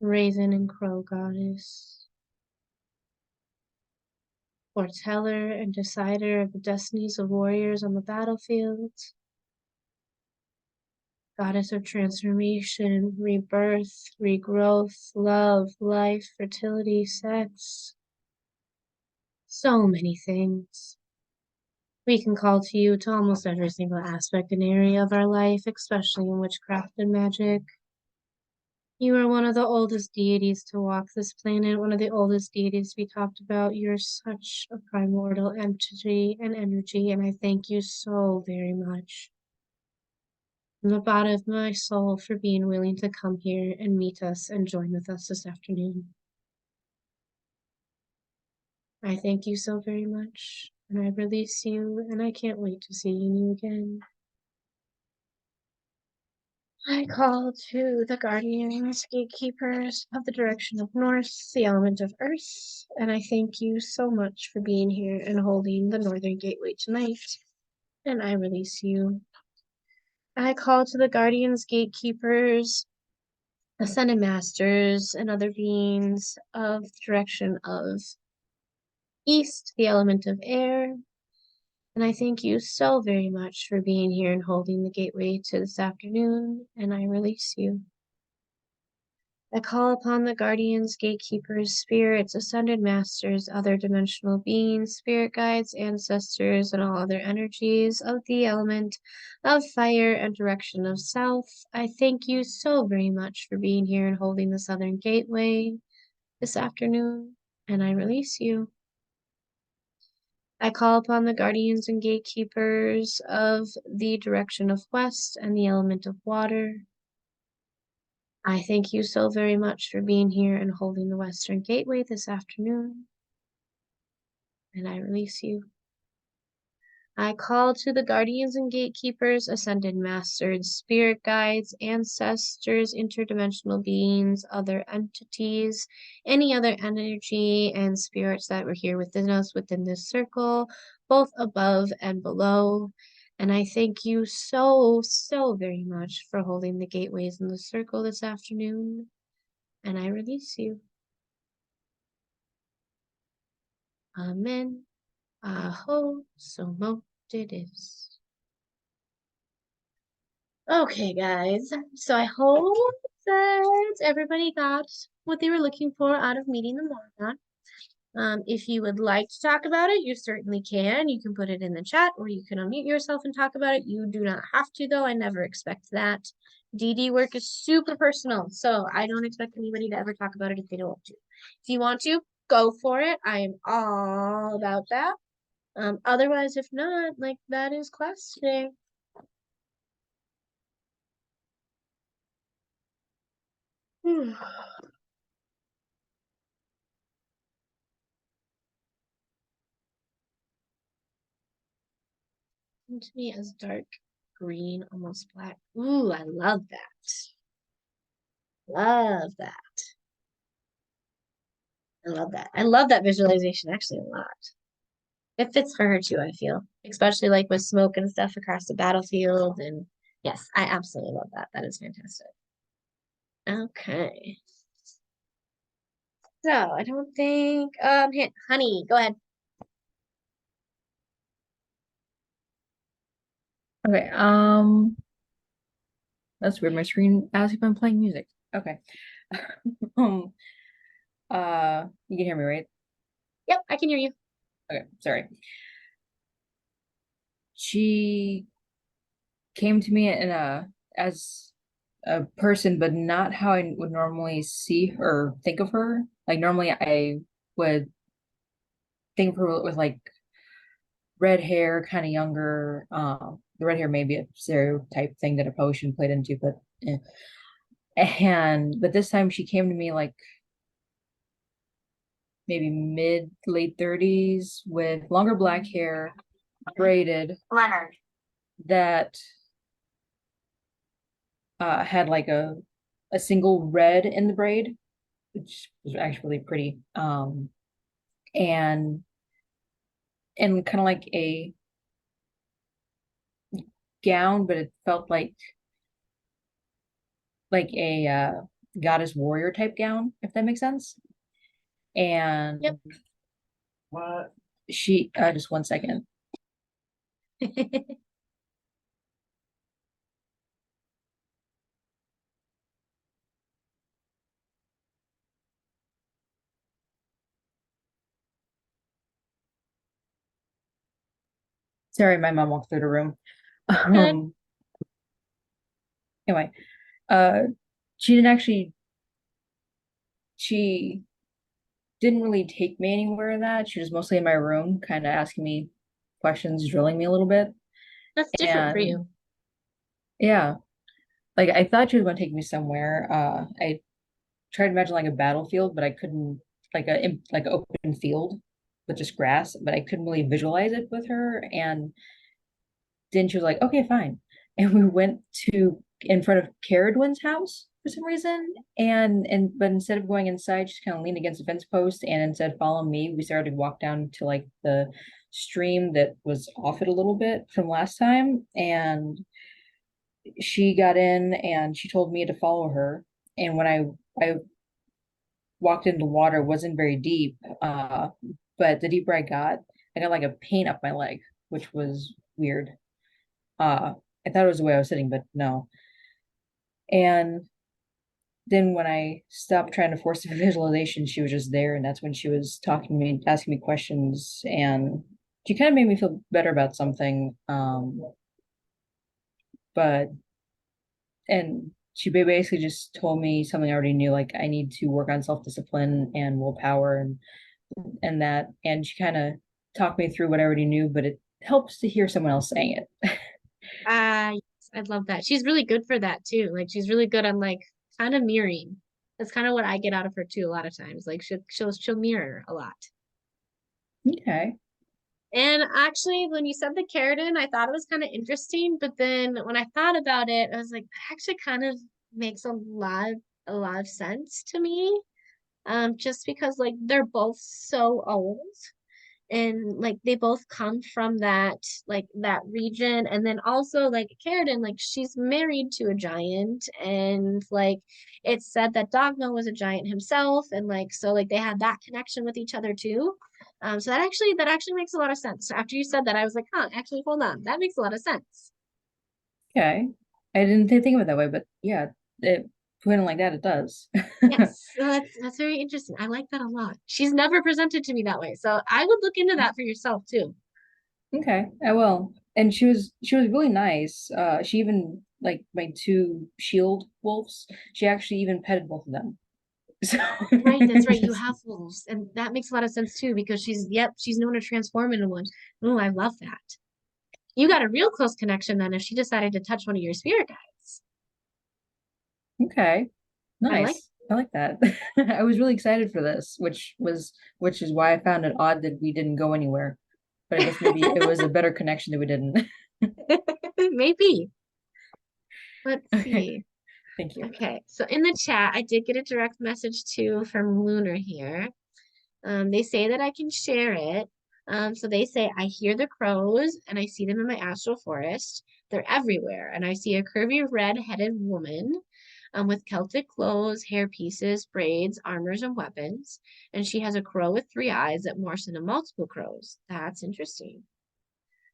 Raisin and Crow Goddess, foreteller and decider of the destinies of warriors on the battlefield, goddess of transformation, rebirth, regrowth, love, life, fertility, sex, so many things. We can call to you to almost every single aspect and area of our life, especially in witchcraft and magic. You are one of the oldest deities to walk this planet, one of the oldest deities we talked about. You're such a primordial entity and energy, and I thank you so very much from the bottom of my soul for being willing to come here and meet us and join with us this afternoon. I thank you so very much, and I release you, and I can't wait to seeing you again. I call to the guardians, gatekeepers of the direction of north, the element of earth, and I thank you so much for being here and holding the northern gateway tonight, and I release you. I call to the guardians, gatekeepers, ascended masters, and other beings of the direction of east, the element of air, and I thank you so very much for being here and holding the gateway to this afternoon, and I release you. I call upon the guardians, gatekeepers, spirits, ascended masters, other dimensional beings, spirit guides, ancestors, and all other energies of the element of fire and direction of south. I thank you so very much for being here and holding the southern gateway this afternoon, and I release you. I call upon the guardians and gatekeepers of the direction of west and the element of water. I thank you so very much for being here and holding the Western Gateway this afternoon, and I release you. I call to the guardians and gatekeepers, ascended masters, spirit guides, ancestors, interdimensional beings, other entities, any other energy and spirits that were here within us within this circle, both above and below. And I thank you so, so very much for holding the gateways in the circle this afternoon. And I release you. Amen. Aho, so mote it is. Okay, guys. So I hope that everybody got what they were looking for out of meeting the Morrigan. If you would like to talk about it, you certainly can. You can put it in the chat or you can unmute yourself and talk about it. You do not have to, though. I never expect that. DD work is super personal, so I don't expect anybody to ever talk about it if they don't want to. If you want to, go for it. I am all about that. Otherwise, if not, like that is class today. To me as dark green, almost black. Ooh, I love that. Love that. I love that. I love that visualization actually a lot. It fits for her too, I feel, especially like with smoke and stuff across the battlefield. And yes, I absolutely love that. That is fantastic. Okay. So I don't think, honey, go ahead. Okay, that's weird. My screen asks if I'm playing music. Okay. Um, you can hear me, right? Yep, I can hear you. Okay, sorry. She came to me in as a person, but not how I would normally see or think of her. Like normally I would think of her with like red hair, kind of younger. The red hair may be a stereotype thing that a potion played into, but but this time she came to me like maybe mid late 30s with longer black hair, braided, Leonard. that had like a single red in the braid, which was actually pretty. And kind of like a gown, but it felt like a goddess warrior type gown, if that makes sense. And Yep. What? she just one second. Sorry, my mom walked through the room. Good. Anyway, uh she didn't actually she didn't really take me anywhere in that. She was mostly in my room, kind of asking me questions, drilling me a little bit. That's different for And you. yeah, like I thought she was going to take me somewhere. I tried to imagine like a battlefield, but I couldn't, like an open field with just grass, but I couldn't really visualize it with her. And then she was like, okay, fine. And we went to in front of Caradwin's house for some reason. But instead of going inside, she kind of leaned against the fence post and instead follow me. We started to walk down to like the stream that was off it a little bit from last time. And she got in and she told me to follow her. And when I walked into water, it wasn't very deep. But the deeper I got like a paint up my leg, which was weird. I thought it was the way I was sitting, but no. And then when I stopped trying to force the visualization, she was just there, and that's when she was talking to me, asking me questions, and she kind of made me feel better about something. But and she basically just told me something I already knew, like I need to work on self-discipline and willpower and that, and she kind of talked me through what I already knew, but it helps to hear someone else saying it. Yes, I love that. She's really good for that too. Like she's really good on like kind of mirroring. That's kind of what I get out of her too a lot of times. Like she'll mirror a lot. Okay. And actually, when you said the keratin, I thought it was kind of interesting, but then when I thought about it, I was like, that actually kind of makes a lot of sense to me. Just because like they're both so old. and like they both come from that region. And then also like Carradine, like she's married to a giant, and like it's said that Dogma was a giant himself, and like so like they had that connection with each other too. So that actually makes a lot of sense. So after you said that, I was like, huh, actually, hold on, that makes a lot of sense. Okay. I didn't think of it that way, but yeah, it put it like that, it does. Yes, so that's very interesting. I like that a lot. She's never presented to me that way, so I would look into that for yourself too. Okay, I will. And she was really nice. She even like my two shield wolves. She actually even petted both of them. So Right, that's right. You have wolves, and that makes a lot of sense too because she's known to transform into one. Oh, I love that. You got a real close connection then if she decided to touch one of your spirit guides. okay, I like. nice. I like that. I was really excited for this, which is why I found it odd that we didn't go anywhere. But I guess maybe it was a better connection that we didn't. Maybe. Let's Okay, see. thank you. Okay, so in the chat, I did get a direct message too from Lunar here. They say that I can share it. So they say, I hear the crows and I see them in my astral forest. They're everywhere. And I see a curvy red-headed woman with Celtic clothes, hair pieces, braids, armors, and weapons. And she has a crow with 3 eyes that morphs into multiple crows. That's interesting.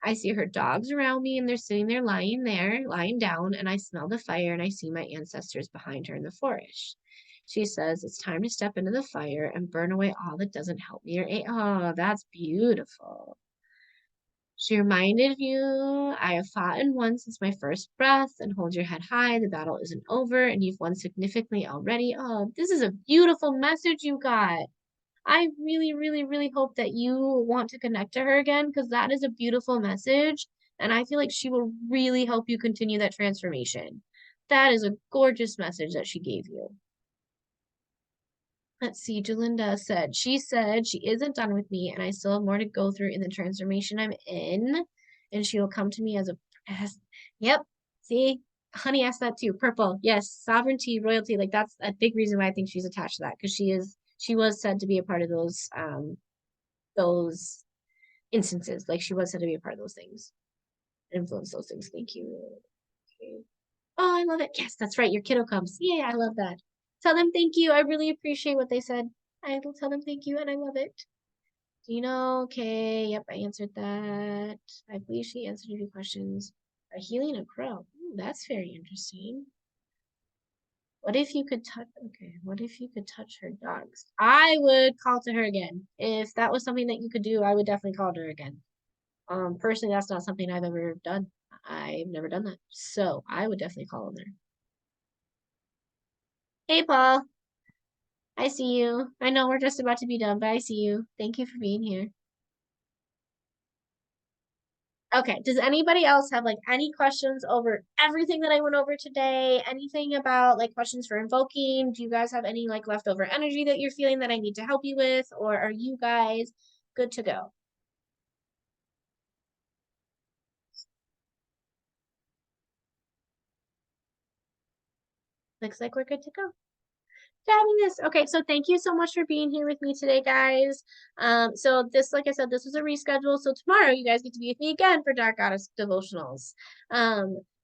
I see her dogs around me and they're sitting there, lying down, and I smell the fire and I see my ancestors behind her in the forest. She says, it's time to step into the fire and burn away all that doesn't help me or aid. Oh, that's beautiful. She reminded you, I have fought and won since my first breath, and hold your head high. The battle isn't over, and you've won significantly already. Oh, this is a beautiful message you got. I really, really, really hope that you want to connect to her again because that is a beautiful message. And I feel like she will really help you continue that transformation. That is a gorgeous message that she gave you. Let's see, Jalinda said she isn't done with me and I still have more to go through in the transformation I'm in. And she will come to me as yep. See, honey asked that too. Purple. Yes, sovereignty, royalty. Like that's a big reason why I think she's attached to that because she was said to be a part of those instances. Like she was said to be a part of those things. Influence those things. Thank you. Okay. Oh, I love it. Yes, that's right. Your kiddo comes. Yay, I love that. Tell them thank you. I really appreciate what they said. I will tell them thank you and I love it. Do you know? Okay, yep, I answered that. I believe she answered a few questions. A healing a crow. Ooh, that's very interesting. What if you could touch, okay, what if you could touch her dogs? I would call to her again. If that was something that you could do, I would definitely call to her again. Personally, that's not something I've ever done. I've never done that. So I would definitely call on there. Hey, Paul. I see you. I know we're just about to be done, but I see you. Thank you for being here. Okay, does anybody else have like any questions over everything that I went over today? Anything about like questions for invoking? Do you guys have any like leftover energy that you're feeling that I need to help you with? Or are you guys good to go? Looks like we're good to go. Fabulous. Okay, so thank you so much for being here with me today, guys. So this, like I said, this was a reschedule. So tomorrow you guys get to be with me again for Dark Goddess Devotionals.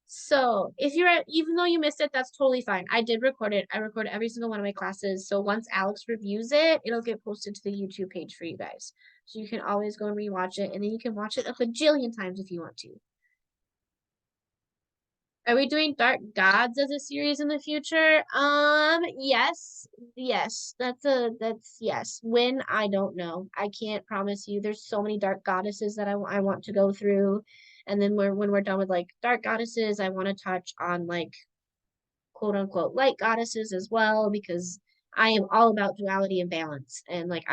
So if you're at, even though you missed it, that's totally fine. I did record it. I record every single one of my classes. So once Alex reviews it, it'll get posted to the YouTube page for you guys. So you can always go and rewatch it, and then you can watch it a bajillion times if you want to. Are we doing Dark Gods as a series in the future? Yes. Yes. That's yes. When, I don't know. I can't promise you. There's so many dark goddesses that I want to go through. And then when we're done with like dark goddesses, I want to touch on like quote unquote light goddesses as well because I am all about duality and balance. And like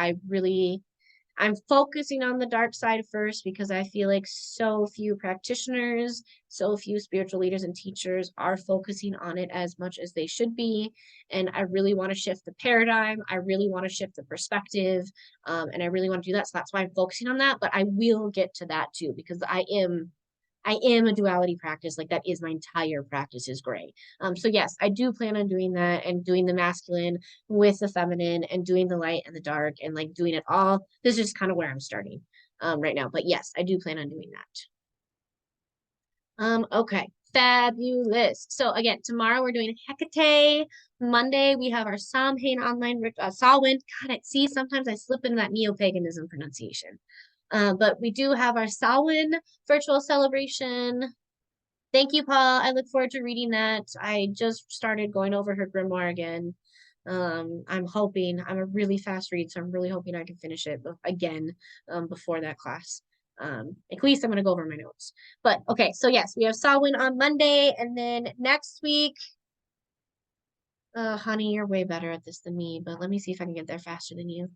I'm focusing on the dark side first because I feel like so few practitioners, so few spiritual leaders and teachers are focusing on it as much as they should be. And I really want to shift the paradigm. I really want to shift the perspective. And I really want to do that. So that's why I'm focusing on that. But I will get to that too because I am a duality practice. Like that is my entire practice is gray. So yes, I do plan on doing that and doing the masculine with the feminine and doing the light and the dark and like doing it all. This is kind of where I'm starting right now. But yes, I do plan on doing that. Okay. Fabulous. So again, tomorrow we're doing Hecate. Monday we have our Samhain online Samhain. God, see, sometimes I slip into that neo-paganism pronunciation. But we do have our Samhain virtual celebration. Thank you, Paul. I look forward to reading that. I just started going over her grimoire again. I'm a really fast read, so I'm really hoping I can finish it again before that class. At least I'm going to go over my notes. But okay, so yes, we have Samhain on Monday, and then next week, honey, you're way better at this than me, but let me see if I can get there faster than you.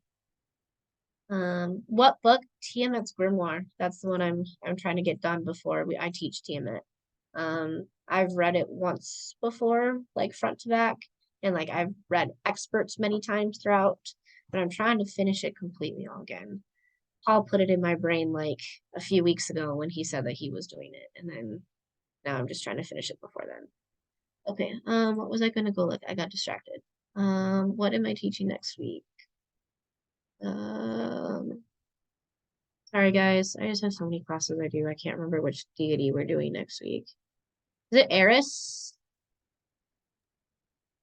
What book? Tiamat's Grimoire. That's the one I'm trying to get done before I teach Tiamat. I've read it once before, like front to back, and like I've read experts many times throughout, but I'm trying to finish it completely all again. Paul put it in my brain like a few weeks ago when he said that he was doing it, and then now I'm just trying to finish it before then. Okay, what was I gonna go look? I got distracted. What am I teaching next week? Sorry guys, I just have so many classes I do. I can't remember which deity we're doing next week. Is it Eris?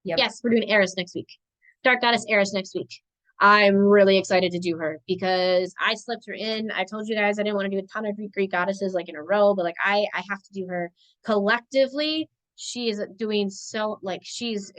Yep. Yes, we're doing Eris next week. Dark Goddess Eris next week. I'm really excited to do her because I slipped her in. I told you guys I didn't want to do a ton of Greek goddesses like in a row, but like I have to do her collectively. She is doing so like she's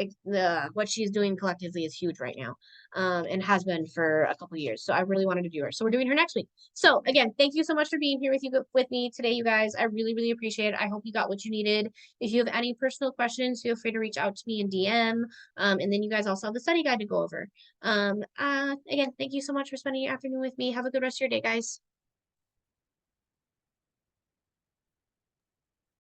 what she's doing collectively is huge right now, and has been for a couple years. So I really wanted to do her. So we're doing her next week. So again, thank you so much for being here with me today, you guys. I really appreciate it. I hope you got what you needed. If you have any personal questions, feel free to reach out to me in DM. And then you guys also have the study guide to go over. Again, thank you so much for spending your afternoon with me. Have a good rest of your day, guys.